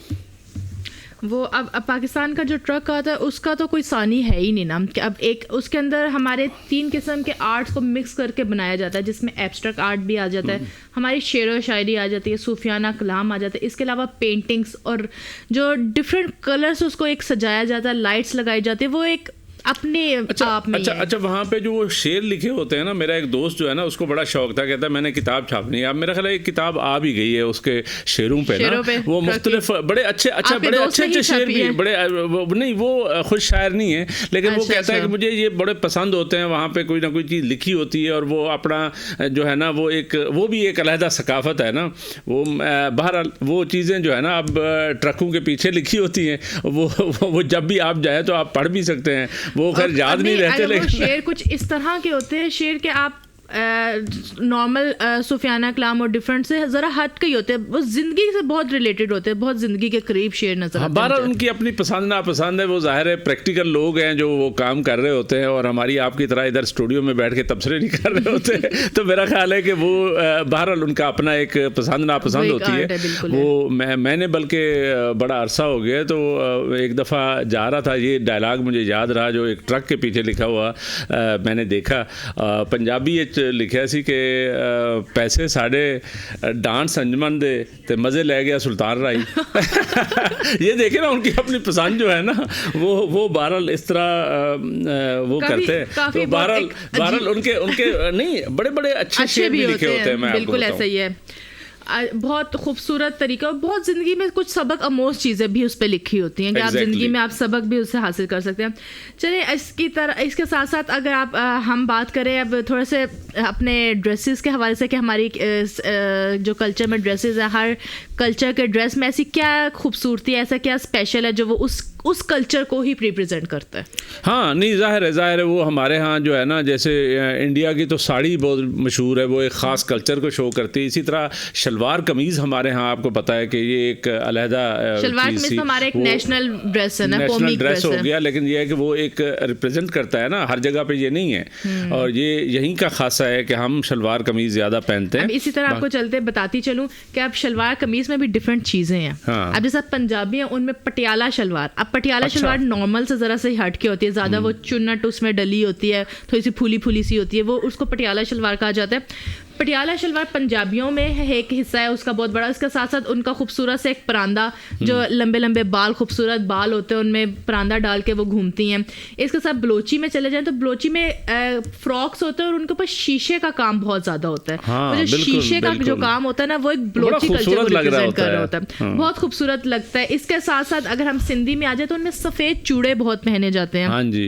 وہ اب پاکستان کا جو ٹرک آتا ہے اس کا تو کوئی ثانی ہے ہی نہیں نا. اب ایک اس کے اندر ہمارے 3 قسم کے آرٹس کو مکس کر کے بنایا جاتا ہے, جس میں ایبسٹریکٹ آرٹ بھی آ جاتا ہے, ہماری شعر و شاعری آ جاتی ہے, صوفیانہ کلام آ جاتا ہے, اس کے علاوہ پینٹنگس اور جو ڈفرینٹ کلرس اس کو ایک سجایا جاتا ہے, لائٹس لگائی جاتی ہے, وہ ایک اپنے آپ میں. اچھا وہاں پہ جو وہ شعر لکھے ہوتے ہیں نا, میرا ایک دوست جو ہے نا اس کو بڑا شوق تھا, کہتا ہے میں نے کتاب چھاپنی ہے. اب میرا خیال ہے ایک کتاب آ بھی گئی ہے اس کے شعروں پہ نا, وہ مختلف بڑے اچھے شعر بھی بڑے نہیں, وہ خود شاعر نہیں ہے لیکن وہ کہتا ہے کہ مجھے یہ بڑے پسند ہوتے ہیں. وہاں پہ کوئی نہ کوئی چیز لکھی ہوتی ہے اور وہ اپنا جو ہے نا وہ بھی ایک علیحدہ ثقافت ہے نا. وہ بہرحال وہ چیزیں جو ہے نا اب ٹرکوں کے پیچھے لکھی ہوتی ہیں, وہ جب بھی آپ جائیں تو آپ پڑھ بھی سکتے ہیں. وہ خیر یاد نہیں رہتے, لیکن شعر کچھ اس طرح کے ہوتے ہیں شعر کے آپ نارمل صوفیانہ کلام اور ڈفرینٹ سے ذرا ہٹ کے ہی ہوتے ہیں, وہ زندگی سے بہت ریلیٹڈ ہوتے ہیں, بہت زندگی کے قریب شعر نظر آتے ہیں. بہرحال ان کی اپنی پسند ناپسند ہے, وہ ظاہر ہے پریکٹیکل لوگ ہیں جو وہ کام کر رہے ہوتے ہیں اور ہماری آپ کی طرح ادھر اسٹوڈیو میں بیٹھ کے تبصرے نہیں کر رہے ہوتے تو میرا خیال ہے کہ وہ بہرحال ان کا اپنا ایک پسند ناپسند ہوتی ہے. وہ میں نے بلکہ بڑا عرصہ ہو گیا تو ایک دفعہ جا رہا تھا, یہ ڈائلاگ مجھے یاد رہا جو ایک ٹرک کے پیچھے لکھا ہوا میں نے دیکھا, پنجابی لکھا سی کہ پیسے ساڑھے ڈانس انجمن دے تے مزے لے گیا سلطان رائی. یہ دیکھیں نا ان کی اپنی پسند جو ہے نا وہ بہرحال اس طرح وہ کرتے ہیں. تو بہرحال ان کے نہیں بڑے اچھے شعر بھی لکھے ہوتے ہیں. میں بالکل ایسا ہی ہے, بہت خوبصورت طریقہ, اور بہت زندگی میں کچھ سبق آموز چیزیں بھی اس پہ لکھی ہوتی ہیں کہ آپ زندگی میں آپ سبق بھی اس سے حاصل کر سکتے ہیں. چلیں اس کے ساتھ ساتھ اگر آپ ہم بات کریں اب تھوڑے سے اپنے ڈریسز کے حوالے سے کہ ہماری جو کلچر میں ڈریسز ہیں, ہر کلچر کے ڈریس میں ایسی کیا خوبصورتی ہے, ایسا کیا اسپیشل ہے جو وہ اس کلچر کو ہی ریپرزینٹ کرتا ہے. ہاں نہیں ظاہر ہے وہ ہمارے ہاں جو ہے نا, جیسے انڈیا کی تو ساڑی بہت مشہور ہے, وہ ایک خاص کلچر کو شو کرتی ہے. اسی طرح شلوار قمیض ہمارے ہاں آپ کو پتہ ہے کہ یہ ایک علیحدہ شلوار قمیض ہمارا ایک نیشنل ڈریس ہے نا, نیشنل ڈریس ہو گیا, لیکن یہ ہے کہ وہ ایک ریپرزینٹ کرتا ہے نا, ہر جگہ پہ یہ نہیں ہے, اور یہ یہیں کا خاصہ ہے کہ ہم شلوار قمیض زیادہ پہنتے ہیں. اسی طرح آپ کو چلتے بتاتی چلوں کہ اب شلوار قمیض میں بھی ڈفرینٹ چیزیں ہیں. اب جیسا پنجابی ہیں ان میں پٹیالہ شلوار, اب پٹیالہ شلوار نارمل سے ذرا سے ہٹ کے ہوتی ہے, زیادہ وہ چنٹ اس میں ڈلی ہوتی ہے, تھوڑی سی پھولی سی ہوتی ہے, وہ اس کو پٹیالہ شلوار کہا جاتا ہے. پٹیالہ شلوار پنجابیوں میں ایک حصہ ہے اس کا بہت بڑا. اس کے ساتھ ساتھ ان کا خوبصورت سے ایک پراندہ, جو لمبے بال, خوبصورت بال ہوتے ہیں, ان میں پراندہ ڈال کے وہ گھومتی ہیں. اس کے ساتھ بلوچی میں چلے جائیں تو بلوچی میں فراکس ہوتے ہیں اور ان کے اوپر شیشے کا کام بہت زیادہ ہوتا ہے. جو شیشے کا جو کام ہوتا ہے نا, وہ ایک بلوچی کلچر کو ریپرزینٹ کر رہا ہوتا ہے, بہت خوبصورت لگتا ہے. اس کے ساتھ ساتھ اگر ہم سندھی میں آ جائیں تو ان میں سفید چوڑے بہت پہنے جاتے ہیں. ہاں جی,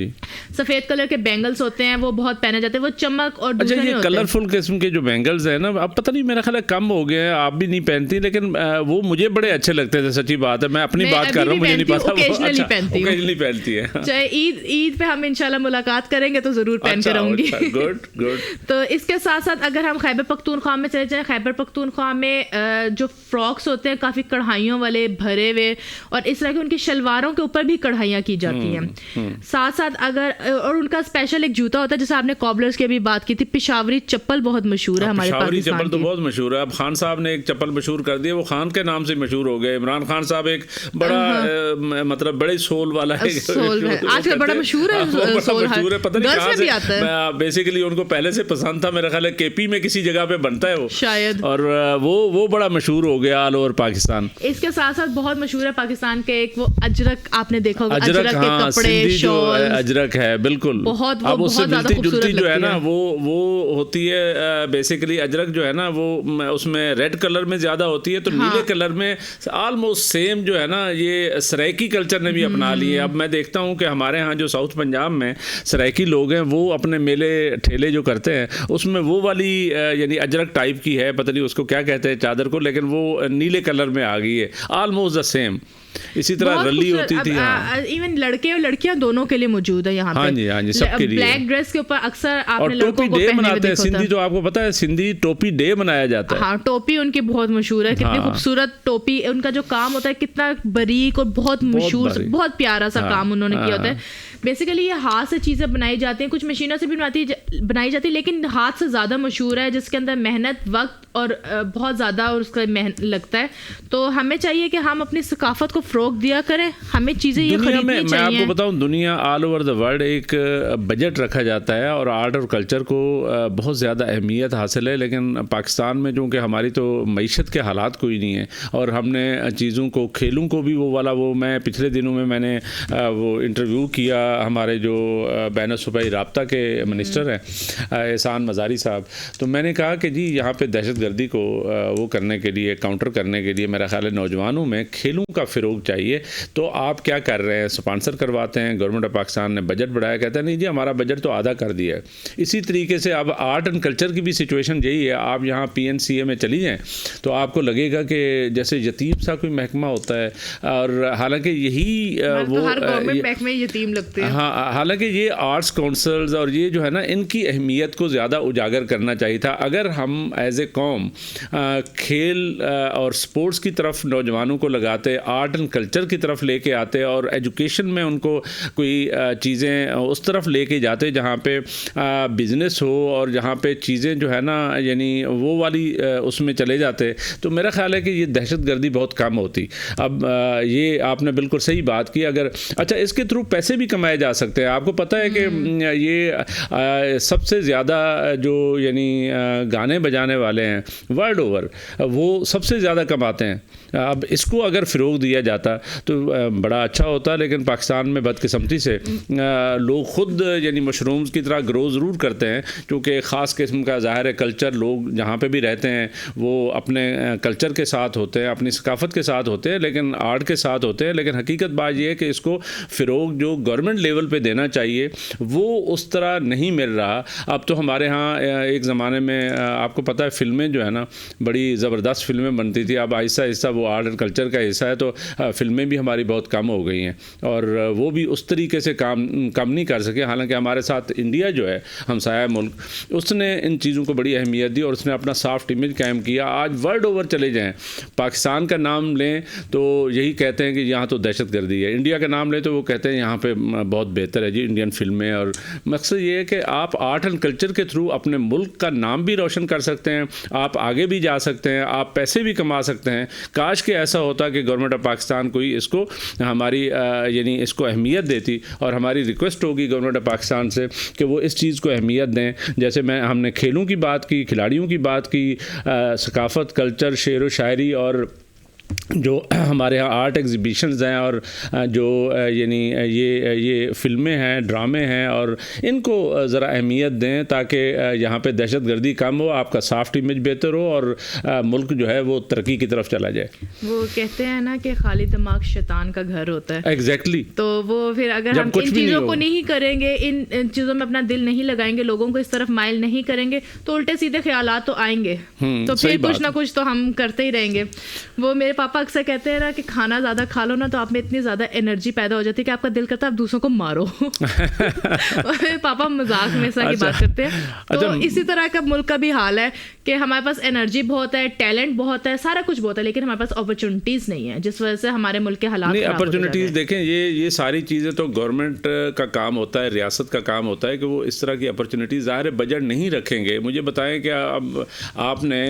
سفید کلر کے بینگلس ہوتے ہیں, وہ بہت پہنے جاتے ہیں, وہ چمک اور اچھا یہ کلرفل قسم کے جو بینگلز ہیں نا, اب پتہ نہیں میرا خیال ہے کم ہو گئے ہیں, آپ بھی نہیں پہنتی, لیکن وہ مجھے بڑے اچھے لگتے تھے. سچی بات ہے, میں اپنی بات کر رہا ہوں, مجھے نہیں پتا, اوکیجنلی پہنتی ہے. عید پہ ہم انشاءاللہ ملاقات کریں گے تو ضرور پہن کر آؤں گی. گڈ. تو اس کے ساتھ ساتھ اگر ہم خیبر پختونخوا میں چلے جائیں, خیبر پختونخوا میں جو فراکس ہوتے ہیں کافی کڑھائیوں والے بھرے ہوئے, اور اس طرح کے ان کی شلواروں کے اوپر بھی کڑھائیاں کی جاتی ہیں. ساتھ ساتھ اگر اور ان کا اسپیشل ایک جوتا ہوتا ہے, جیسے آپ نے کابلرز کی بھی بات کی تھی, پشاوری چپل بہت مشہور ہے ہمارے پاکستان کی. تو بہت مشہور ہے. اب خان صاحب نے ایک چپل مشہور کر دی, وہ خان کے نام سے مشہور ہو گئے. عمران خان صاحب ایک بڑا مطلب بڑے سول والا ہے, آج کل بڑا مشہور ہے, پتہ نہیں کہاں سے. بیسیکلی ان کو پہلے سے پسند تھا, میرا خیال ہے کے پی میں کسی جگہ پہ بنتا ہے وہ شاید, اور وہ بڑا مشہور ہو گیا آل اوور پاکستان. اس کے ساتھ ساتھ بہت مشہور ہے پاکستان کے ایک وہ اجرک, آپ نے دیکھا ہوگا, اجرک کے کپڑے, شال, اجرک ہے بالکل. بہت اب اس سے ملتی جلتی جو ہے نا وہ ہوتی ہے بیسیکلی اجرک جو ہے نا وہ اس میں ریڈ کلر میں زیادہ ہوتی ہے, تو نیلے کلر میں آلموسٹ سیم جو ہے نا یہ سرائکی کلچر نے بھی اپنا لیے. اب میں دیکھتا ہوں کہ ہمارے ہاں جو ساؤتھ پنجاب میں سرائکی لوگ ہیں وہ اپنے میلے ٹھیلے جو کرتے ہیں اس میں وہ والی یعنی اجرک ٹائپ کی ہے, پتہ نہیں اس کو کیا کہتے ہیں چادر کو, لیکن وہ نیلے کلر میں آ گئی ہے آلموسٹ دا سیم. اسی طرح رلی ہوتی تھی. ایون لڑکے اور لڑکیاں دونوں کے لیے موجود ہے یہاں پہ. ہاں جی سب کے لیے. بلیک ڈریس کے اوپر اکثر آپ نے لڑکوں کو پہنے ہوئے دیکھا. سندھی جو آپ کو پتا ہے سندھی ٹوپی ڈے منایا جاتا ہے. ہاں ٹوپی ان کی بہت مشہور ہے, کتنی خوبصورت ٹوپی, ان کا جو کام ہوتا ہے کتنا باریک اور بہت مشہور, بہت پیارا سا کام انہوں نے کیا ہوتا ہے. بیسیکلی یہ ہاتھ سے چیزیں بنائی جاتی ہیں, کچھ مشینوں سے بھی بنائی جاتی ہے, لیکن ہاتھ سے زیادہ مشہور ہے, جس کے اندر محنت وقت اور بہت زیادہ اور اس کا لگتا ہے. تو ہمیں چاہیے کہ ہم اپنی ثقافت کو فروغ دیا کریں, ہمیں چیزیں یہ خریدنی چاہیے. میں آپ کو بتاؤں دنیا آل اوور دا ورلڈ ایک بجٹ رکھا جاتا ہے اور آرٹ اور کلچر کو بہت زیادہ اہمیت حاصل ہے, لیکن پاکستان میں چونکہ ہماری تو معیشت کے حالات کوئی نہیں ہے اور ہم نے چیزوں کو کھیلوں کو بھی وہ میں پچھلے دنوں میں نے وہ انٹرویو کیا ہمارے جو بین الصوبائی رابطہ کے منسٹر ہیں احسان مزاری صاحب, تو میں نے کہا کہ جی یہاں پہ دہشت گردی کو وہ کرنے کے لیے کاؤنٹر کرنے کے لیے میرا خیال ہے نوجوانوں میں کھیلوں کا فروغ چاہیے. تو آپ کیا کر رہے ہیں, اسپانسر کرواتے ہیں, گورنمنٹ آف پاکستان نے بجٹ بڑھایا, کہتا ہے نہیں جی ہمارا بجٹ تو آدھا کر دیا ہے. اسی طریقے سے اب آرٹ اینڈ کلچر کی بھی سچویشن یہی ہے. آپ یہاں PNCA میں چلی جائیں تو آپ کو لگے گا کہ جیسے یتیم سا کوئی محکمہ ہوتا ہے, اور حالانکہ یہی وہ ہر گورنمنٹ محکمے یتیم لگتے ہیں. ہاں حالانکہ یہ آرٹس کونسلز اور یہ جو ہے نا ان کی اہمیت کو زیادہ اجاگر کرنا چاہیے تھا. اگر ہم ایز اے قوم کھیل اور سپورٹس کی طرف نوجوانوں کو لگاتے, آرٹ اینڈ کلچر کی طرف لے کے آتے اور ایجوکیشن میں ان کو کوئی چیزیں اس طرف لے کے جاتے جہاں پہ بزنس ہو اور جہاں پہ چیزیں جو ہے نا یعنی وہ والی اس میں چلے جاتے, تو میرا خیال ہے کہ یہ دہشت گردی بہت کم ہوتی. اب یہ آپ نے بالکل صحیح بات کی. اگر اچھا اس کے تھرو پیسے بھی کمائے جا سکتے ہیں. آپ کو پتہ ہے کہ یہ سب سے زیادہ جو یعنی گانے بجانے والے ہیں ورلڈ اوور وہ سب سے زیادہ کماتے ہیں. اب اس کو اگر فروغ دیا جاتا تو بڑا اچھا ہوتا, لیکن پاکستان میں بدقسمتی سے لوگ خود یعنی مشرومز کی طرح گرو ضرور کرتے ہیں, کیونکہ خاص قسم کا ظاہر ہے کلچر, لوگ جہاں پہ بھی رہتے ہیں وہ اپنے کلچر کے ساتھ ہوتے ہیں, اپنی ثقافت کے ساتھ ہوتے ہیں, لیکن آرٹ کے ساتھ ہوتے ہیں. لیکن حقیقت بات یہ ہے کہ اس کو فروغ جو گورنمنٹ لیول پہ دینا چاہیے وہ اس طرح نہیں مل رہا. اب تو ہمارے ہاں ایک زمانے میں آپ کو پتہ ہے فلمیں جو ہے نا بڑی زبردست فلمیں بنتی تھی, اب آہستہ آہستہ وہ آرٹ اینڈ کلچر کا حصہ ہے, تو فلمیں بھی ہماری بہت کم ہو گئی ہیں اور وہ بھی اس طریقے سے کم نہیں کر سکے. حالانکہ ہمارے ساتھ انڈیا جو ہے ہمسایہ ملک, اس نے ان چیزوں کو بڑی اہمیت دی اور اس نے اپنا سافٹ امیج قائم کیا. آج ورلڈ اوور چلے جائیں, پاکستان کا نام لیں تو یہی کہتے ہیں کہ یہاں تو دہشت گردی ہے, انڈیا کا نام لیں تو وہ کہتے ہیں یہاں پہ بہت بہتر ہے جی انڈین فلمیں. اور مقصد یہ ہے کہ آپ آرٹ اینڈ کلچر کے تھرو اپنے ملک کا نام بھی روشن کر سکتے ہیں, آپ آگے بھی جا سکتے ہیں, آپ پیسے بھی کما سکتے ہیں. کاش کہ ایسا ہوتا کہ گورنمنٹ آف پاکستان کوئی اس کو ہماری یعنی اس کو اہمیت دیتی, اور ہماری ریکویسٹ ہوگی گورنمنٹ آف پاکستان سے کہ وہ اس چیز کو اہمیت دیں. جیسے ہم نے کھیلوں کی بات کی, کھلاڑیوں کی بات کی, ثقافت, کلچر, شعر و شاعری اور جو ہمارے ہاں آرٹ ایگزیبیشنز ہیں اور جو یعنی یہ فلمیں ہیں, ڈرامے ہیں, اور ان کو ذرا اہمیت دیں تاکہ یہاں پہ دہشت گردی کم ہو, آپ کا سافٹ امیج بہتر ہو اور ملک جو ہے وہ ترقی کی طرف چلا جائے. وہ کہتے ہیں نا کہ خالی دماغ شیطان کا گھر ہوتا ہے. ایگزیکٹلی. تو وہ پھر اگر ہم ان چیزوں کو نہیں کریں گے, ان چیزوں میں اپنا دل نہیں لگائیں گے, لوگوں کو اس طرف مائل نہیں کریں گے, تو الٹے سیدھے خیالات تو آئیں گے, تو پھر کچھ نہ کچھ تو ہم کرتے ہی رہیں گے. وہ میرے پاپا اکثر کہتے ہیں نا کہ کھانا زیادہ کھا لو نا تو آپ میں اتنی زیادہ انرجی پیدا ہو جاتی ہے کہ آپ کا دل کرتا ہے آپ دوسروں کو مارو. پاپا مذاق میں ایسا کی بات کرتے ہیں. تو اسی طرح کا ملک کا بھی حال ہے کہ ہمارے پاس انرجی بہت ہے, ٹیلنٹ بہت ہے, سارا کچھ بہت ہے, لیکن ہمارے پاس اپرچونیٹیز نہیں ہے, جس وجہ سے ہمارے ملک کے حالات. نہیں, اپرچونیٹیز دیکھیں, یہ ساری چیزیں تو گورنمنٹ کا کام ہوتا ہے, ریاست کا کام ہوتا ہے کہ وہ اس طرح کی اپرچونیٹیز ظاہر بجٹ نہیں رکھیں گے. مجھے بتائیں کہ اب آپ نے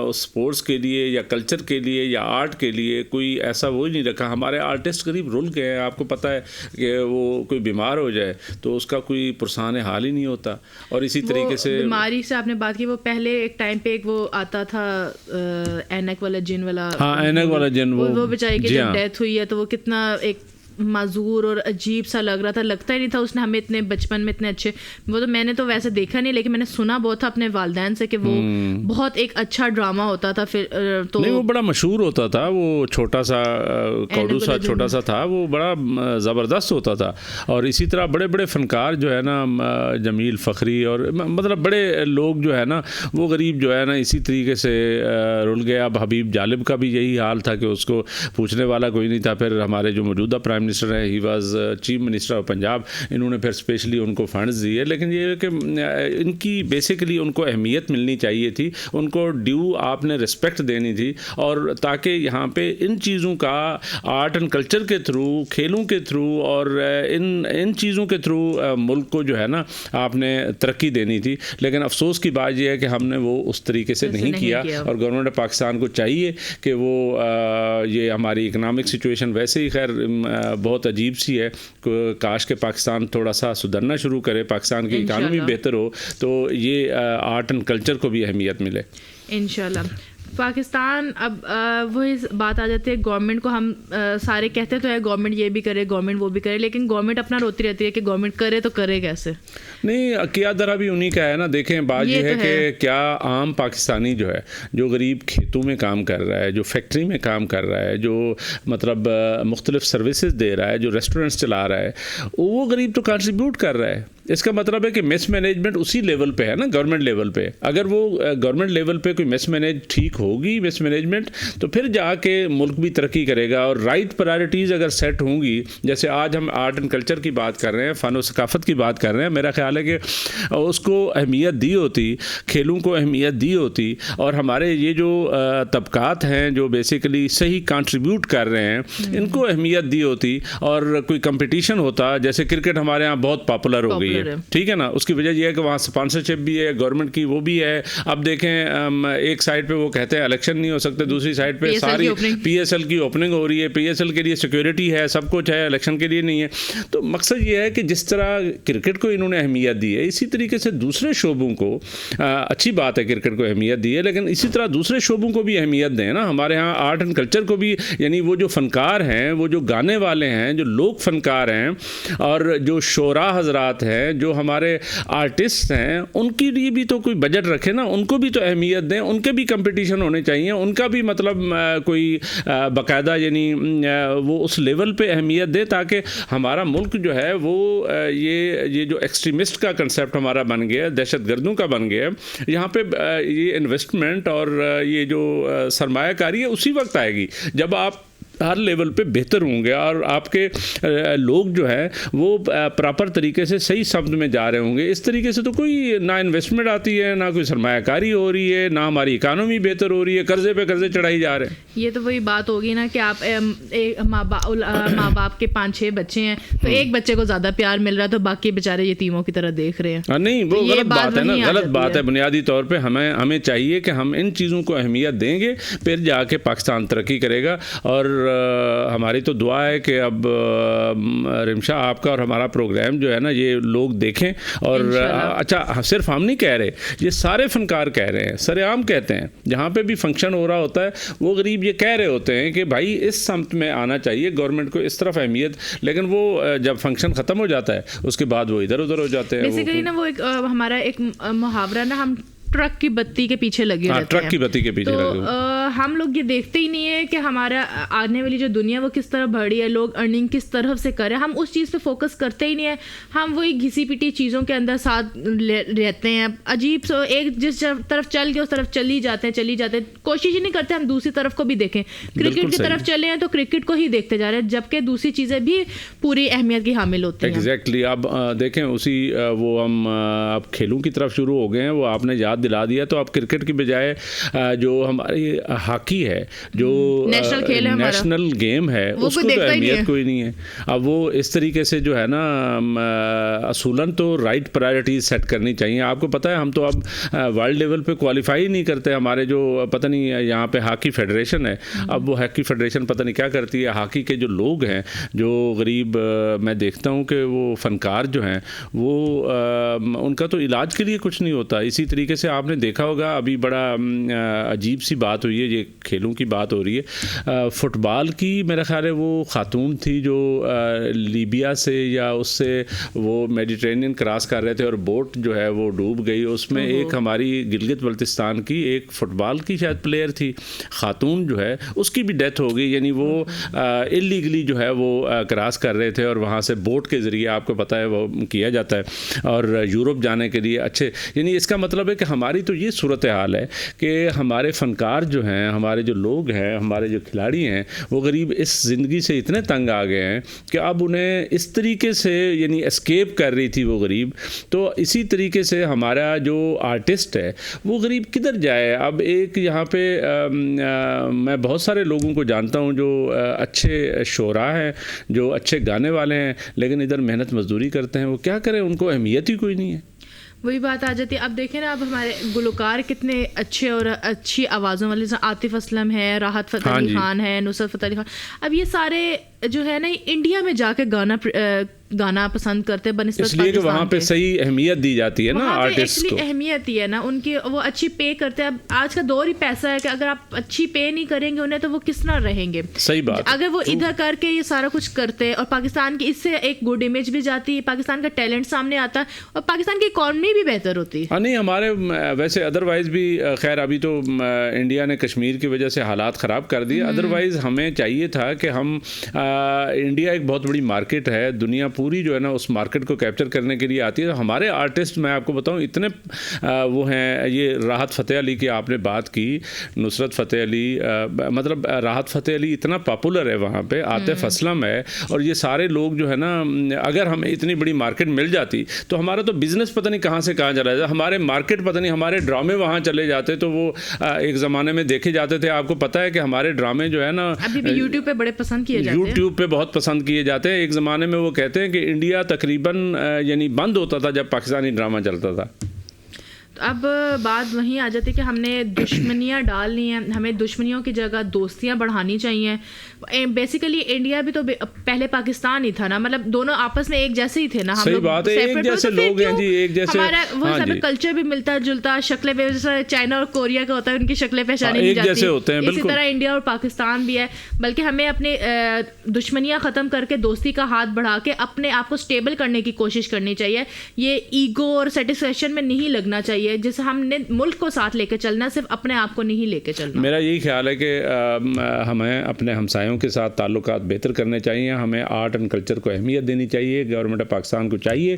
اسپورٹس کے لیے یا کلچر کے لیے یا آرٹ کے لیے کوئی ایسا وہ ہی نہیں رکھا. ہمارے آرٹسٹ قریب رول گئے ہیں, آپ کو پتہ ہے کہ وہ کوئی بیمار ہو جائے تو اس کا کوئی پرسان حال ہی نہیں ہوتا. اور اسی طریقے سے بیماری سے آپ نے بات کی, وہ پہلے ایک ٹائم پہ ایک وہ آتا تھا اینک والا جن والا, ہاں اینک والا جن, وہ بیچارے کی جب ڈیتھ ہوئی ہے تو وہ کتنا ایک معذور اور عجیب سا لگ رہا تھا, لگتا ہی نہیں تھا اس نے ہمیں اتنے بچپن میں اتنے اچھے, وہ تو میں نے تو ویسے دیکھا نہیں لیکن میں نے سنا بہت تھا اپنے والدین سے کہ وہ بہت ایک اچھا ڈرامہ ہوتا تھا. پھر تو نہیں وہ بڑا مشہور ہوتا تھا, وہ چھوٹا سا کوڈو سا چھوٹا سا تھا, وہ بڑا زبردست ہوتا تھا. اور اسی طرح بڑے بڑے فنکار جو ہے نا, جمیل فخری اور مطلب بڑے لوگ جو ہے نا, وہ غریب جو ہے نا اسی طریقے سے رل گیا. اب حبیب جالب کا بھی یہی حال تھا کہ اس کو پوچھنے والا کوئی نہیں تھا. پھر ہمارے جو موجودہ پرائم منسٹر ہیں, he was chief minister of Punjab, انہوں نے پھر اسپیشلی ان کو فنڈز دیے. لیکن یہ ہے کہ ان کی بیسیکلی ان کو اہمیت ملنی چاہیے تھی, ان کو ڈیو آپ نے رسپیکٹ دینی تھی, اور تاکہ یہاں پہ ان چیزوں کا آرٹ اینڈ کلچر کے تھرو, کھیلوں کے تھرو اور ان چیزوں کے تھرو ملک کو جو ہے نا آپ نے ترقی دینی تھی. لیکن افسوس کی بات یہ ہے کہ ہم نے وہ اس طریقے سے نہیں کیا. اور گورنمنٹ پاکستان کو چاہیے کہ وہ یہ ہماری اکنامک سچویشن ویسے ہی خیر بہت عجیب سی ہے, کاش کہ پاکستان تھوڑا سا سدھرنا شروع کرے, پاکستان کی اکانومی بہتر ہو تو یہ آرٹ اینڈ کلچر کو بھی اہمیت ملے انشاءاللہ. پاکستان اب وہی بات آ جاتی ہے, گورنمنٹ کو ہم سارے کہتے تو ہے گورنمنٹ یہ بھی کرے, گورنمنٹ وہ بھی کرے, لیکن گورنمنٹ اپنا روتی رہتی ہے کہ گورنمنٹ کرے تو کرے کیسے. نہیں کیا درا بھی انہی کا ہے نا. دیکھیں بات یہ ہے کہ کیا عام پاکستانی جو ہے, جو غریب کھیتوں میں کام کر رہا ہے, جو فیکٹری میں کام کر رہا ہے, جو مطلب مختلف سروسز دے رہا ہے, جو ریسٹورینٹس چلا رہا ہے, وہ غریب تو کنٹریبیوٹ کر رہا ہے. اس کا مطلب ہے کہ مس مینجمنٹ اسی لیول پہ ہے نا, گورنمنٹ لیول پہ. اگر وہ گورنمنٹ لیول پہ کوئی مس مینیج ٹھیک ہوگی مس مینجمنٹ, تو پھر جا کے ملک بھی ترقی کرے گا. اور رائٹ پرائرٹیز اگر سیٹ ہوں گی, جیسے آج ہم آرٹ اینڈ کلچر کی بات کر رہے ہیں, فن و ثقافت کی بات کر رہے ہیں, میرا خیال ہے کہ اس کو اہمیت دی ہوتی, کھیلوں کو اہمیت دی ہوتی, اور ہمارے یہ جو طبقات ہیں جو بیسیکلی صحیح کنٹریبیوٹ کر رہے ہیں ان کو اہمیت دی ہوتی, اور کوئی کمپٹیشن ہوتا. جیسے کرکٹ ہمارے ہاں بہت پاپولر ہو گئی ہے, ٹھیک ہے نا, اس کی وجہ یہ ہے کہ وہاں اسپانسرشپ بھی ہے گورنمنٹ کی, وہ بھی ہے. اب دیکھیں ایک سائڈ پہ وہ کہتے ہیں الیکشن نہیں ہو سکتے, دوسری سائڈ پہ ساری پی ایس ایل کی اوپننگ ہو رہی ہے, پی ایس ایل کے لیے سیکورٹی ہے, سب کچھ ہے, الیکشن کے لیے نہیں ہے. تو مقصد یہ ہے کہ جس طرح کرکٹ کو انہوں نے اہمیت دی ہے, اسی طریقے سے دوسرے شعبوں کو, اچھی بات ہے کرکٹ کو اہمیت دی ہے, لیکن اسی طرح دوسرے شعبوں کو بھی اہمیت دیں نا. ہمارے ہاں آرٹ اینڈ کلچر کو بھی, یعنی وہ جو فنکار ہیں, وہ جو گانے والے ہیں, جو لوک فنکار ہیں, اور جو شعراء حضرات ہیں, جو ہمارے آرٹسٹ ہیں, ان کے لیے بھی تو کوئی بجٹ رکھے نا, ان کو بھی تو اہمیت دیں, ان کے بھی کمپٹیشن ہونے چاہیے, ان کا بھی مطلب کوئی باقاعدہ یعنی وہ اس لیول پہ اہمیت دے, تاکہ ہمارا ملک جو ہے وہ یہ جو ایکسٹریمسٹ کا کنسیپٹ ہمارا بن گیا, دہشت گردوں کا بن گیا, یہاں پہ یہ انویسٹمنٹ اور یہ جو سرمایہ کاری ہے اسی وقت آئے گی جب آپ ہر لیول پہ بہتر ہوں گے, اور آپ کے لوگ جو ہے وہ پراپر طریقے سے صحیح سمت میں جا رہے ہوں گے. اس طریقے سے تو کوئی نہ انویسٹمنٹ آتی ہے, نہ کوئی سرمایہ کاری ہو رہی ہے, نہ ہماری اکانومی بہتر ہو رہی ہے, قرضے پہ قرضے چڑھائی جا رہے ہیں. یہ تو وہی بات ہوگی نا کہ آپ ماں باپ کے 5-6 بچے ہیں, تو ایک بچے کو زیادہ پیار مل رہا ہے تو باقی بیچارے یتیموں کی طرح دیکھ رہے ہیں. نہیں وہ غلط بات ہے نا, غلط بات ہے. بنیادی طور پہ ہمیں چاہیے کہ ہم ان چیزوں کو اہمیت دیں گے, پھر جا کے پاکستان ترقی کرے گا. اور ہماری تو دعا ہے کہ اب رمشا آپ کا اور ہمارا پروگرام جو ہے نا یہ لوگ دیکھیں. اور اچھا صرف ہم نہیں کہہ رہے, یہ سارے فنکار کہہ رہے ہیں, سر عام کہتے ہیں, جہاں پہ بھی فنکشن ہو رہا ہوتا ہے وہ غریب یہ کہہ رہے ہوتے ہیں کہ بھائی اس سمت میں آنا چاہیے, گورنمنٹ کو اس طرف اہمیت. لیکن وہ جب فنکشن ختم ہو جاتا ہے اس کے بعد وہ ادھر ادھر ہو جاتے ہیں. بیسیکلی نا وہ ایک ہمارا ایک محاورہ نا, ہم ٹرک کی بتی کے پیچھے لگے رہتے ہیں. ٹرک کی بتی کے پیچھے لگے. ہم لوگ یہ دیکھتے ہی نہیں ہے کہ ہمارا آنے والی جو دنیا وہ کس طرح بڑھی ہے, لوگ ارننگ کس طرح سے کریں, ہم اس چیز پہ فوکس کرتے ہی نہیں ہے. ہم وہی گھسی پٹی چیزوں کے اندر ساتھ رہتے ہیں, عجیب سو ایک جس طرف چل کے اس طرف چلی جاتے ہیں, کوشش ہی نہیں کرتے ہم دوسری طرف کو بھی دیکھیں. کرکٹ کی طرف چلے ہیں تو کرکٹ کو ہی دیکھتے جا رہے ہیں, جبکہ دوسری چیزیں بھی پوری اہمیت کی حامل ہوتی ہیں. ایگزیکٹلی. اب دیکھیں اسی وہ ہم اب کھیلوں کی طرف شروع ہو گئے ہیں, وہ آپ نے یاد دلا دیا. تو اب کرکٹ کی بجائے جو ہماری ہاکی ہے, جو نیشنل گیم ہے, اس کو تو اہمیت کوئی نہیں ہے. اب وہ اس طریقے سے جو ہے نا اصولاً تو رائٹ پرائرٹیز سیٹ کرنی چاہیے. آپ کو پتہ ہے ہم تو اب ورلڈ لیول پہ کوالیفائی نہیں کرتے. ہمارے جو پتہ نہیں یہاں پہ ہاکی فیڈریشن ہے, اب وہ ہاکی فیڈریشن پتہ نہیں کیا کرتی ہے. ہاکی کے جو لوگ ہیں, جو غریب میں دیکھتا ہوں کہ وہ فنکار جو ہیں, وہ ان کا تو علاج کے لیے کچھ نہیں ہوتا. اسی طریقے سے آپ نے دیکھا ہوگا ابھی بڑا عجیب سی بات ہوئی ہے, یہ کھیلوں کی بات ہو رہی ہے، فٹ بال کی میرا خیال ہے وہ خاتون تھی جو لیبیا سے یا اس سے وہ میڈیٹرینین کراس کر رہے تھے اور بوٹ جو ہے وہ ڈوب گئی. اس میں ایک ہماری گلگت بلتستان کی ایک فٹ بال کی شاید پلیئر تھی خاتون جو ہے، اس کی بھی ڈیتھ ہو گئی. یعنی وہ اللیگلی جو ہے وہ کراس کر رہے تھے اور وہاں سے بوٹ کے ذریعے آپ کو پتہ ہے وہ کیا جاتا ہے اور یورپ جانے کے لیے اچھے. یعنی اس کا مطلب ہے کہ ہماری تو یہ صورتحال ہے کہ ہمارے فنکار جو ہیں، ہمارے جو لوگ ہیں، ہمارے جو کھلاڑی ہیں، وہ غریب اس زندگی سے اتنے تنگ آ گئے ہیں کہ اب انہیں اس طریقے سے یعنی اسکیپ کر رہی تھی وہ غریب. تو اسی طریقے سے ہمارا جو آرٹسٹ ہے وہ غریب کدھر جائے. اب ایک یہاں پہ میں بہت سارے لوگوں کو جانتا ہوں جو اچھے شعراء ہیں، جو اچھے گانے والے ہیں، لیکن ادھر محنت مزدوری کرتے ہیں. وہ کیا کریں، ان کو اہمیت ہی کوئی نہیں ہے. وہی بات آ جاتی ہے. اب دیکھیں نا، اب ہمارے گلوکار کتنے اچھے اور اچھی آوازوں والے، جیسے عاطف اسلم ہے، راحت فتح علی خان ہے، نصرت فتح علی خان. اب یہ سارے جو ہے نا انڈیا میں جا کے گانا پسند کرتے ہیں بنسبت اس لیے کہ وہاں پہ صحیح اہمیت دی جاتی ہے نا آرٹسٹ کو. اہمیت ہی ہے نا ان کی، وہ اچھی پے کرتے ہیں. اب آج کا دور ہی پیسہ ہے کہ اگر آپ اچھی پے نہیں کریں گے انہیں تو وہ کس طرح رہیں گے. صحیح بات. اگر وہ ادھر کر کے یہ سارا کچھ کرتے اور پاکستان کی اس سے ایک گڈ امیج بھی جاتی ہے، پاکستان کا ٹیلنٹ سامنے آتا ہے اور پاکستان کی اکانومی بھی بہتر ہوتی ہے. ہاں نہیں، ہمارے ویسے ادروائز بھی خیر ابھی تو انڈیا نے کشمیر کی وجہ سے حالات خراب کر دیے. ادروائز ہمیں چاہیے تھا کہ ہم انڈیا ایک بہت بڑی مارکیٹ ہے، دنیا پوری جو ہے نا اس مارکیٹ کو کیپچر کرنے کے لیے آتی ہے. ہمارے آرٹسٹ میں آپ کو بتاؤں اتنے وہ ہیں. یہ راحت فتح علی کی آپ نے بات کی، نصرت فتح علی، مطلب راحت فتح علی اتنا پاپولر ہے وہاں پہ، عاطف اسلم ہے، اور یہ سارے لوگ جو ہے نا، اگر ہمیں اتنی بڑی مارکیٹ مل جاتی تو ہمارا تو بزنس پتہ نہیں کہاں سے کہاں چلا جاتا. ہمارے مارکیٹ پتہ نہیں، ہمارے ڈرامے وہاں چلے جاتے تو وہ ایک زمانے میں دیکھے جاتے تھے. آپ کو پتہ ہے کہ ہمارے ڈرامے جو ہے نا ابھی بھی یوٹیوب پہ بڑے پسند کیے جاتے ہیں، یوٹیوب پہ بہت پسند کیے جاتے ہیں. ایک زمانے میں وہ کہتے ہیں کہ انڈیا تقریباً یعنی بند ہوتا تھا جب پاکستانی ڈرامہ چلتا تھا. اب بات وہیں آ جاتی ہے کہ ہم نے دشمنیاں ڈالنی ہیں، ہمیں دشمنیوں کی جگہ دوستیاں بڑھانی چاہیے. بیسیکلی انڈیا بھی تو پہلے پاکستان ہی تھا نا، مطلب دونوں آپس میں ایک جیسے ہی تھے نا. ہم صحیح بات ہے، ایک جیسے لوگ ہیں جی، ایک جیسے ہمارا وہ سب کلچر بھی ملتا جلتا، شکلیں جیسے چائنا اور کوریا کا ہوتا ہے ان کی شکلیں پہچانی نہیں جاتی، اسی طرح انڈیا اور پاکستان بھی ہے. بلکہ ہمیں اپنے دشمنیاں ختم کر کے دوستی کا ہاتھ بڑھا کے اپنے آپ کو اسٹیبل کرنے کی کوشش کرنی چاہیے. یہ ایگو اور سیٹسفیکشن میں نہیں لگنا چاہیے، جیسے ہم نے ملک کو ساتھ لے کے چلنا، صرف اپنے آپ کو نہیں لے کے چلنا. میرا یہی خیال ہے کہ ہمیں اپنے ہمسایوں کے ساتھ تعلقات بہتر کرنے چاہیے. ہمیں آرٹ اینڈ کلچر کو اہمیت دینی چاہیے. گورنمنٹ آف پاکستان کو چاہیے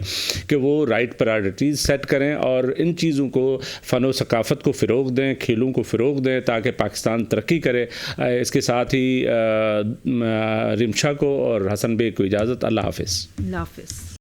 کہ وہ رائٹ پرائرٹیز سیٹ کریں اور ان چیزوں کو، فن و ثقافت کو فروغ دیں، کھیلوں کو فروغ دیں تاکہ پاکستان ترقی کرے. اس کے ساتھ ہی رمشا کو اور حسن بے کو اجازت. اللہ حافظ. اللہ حافظ.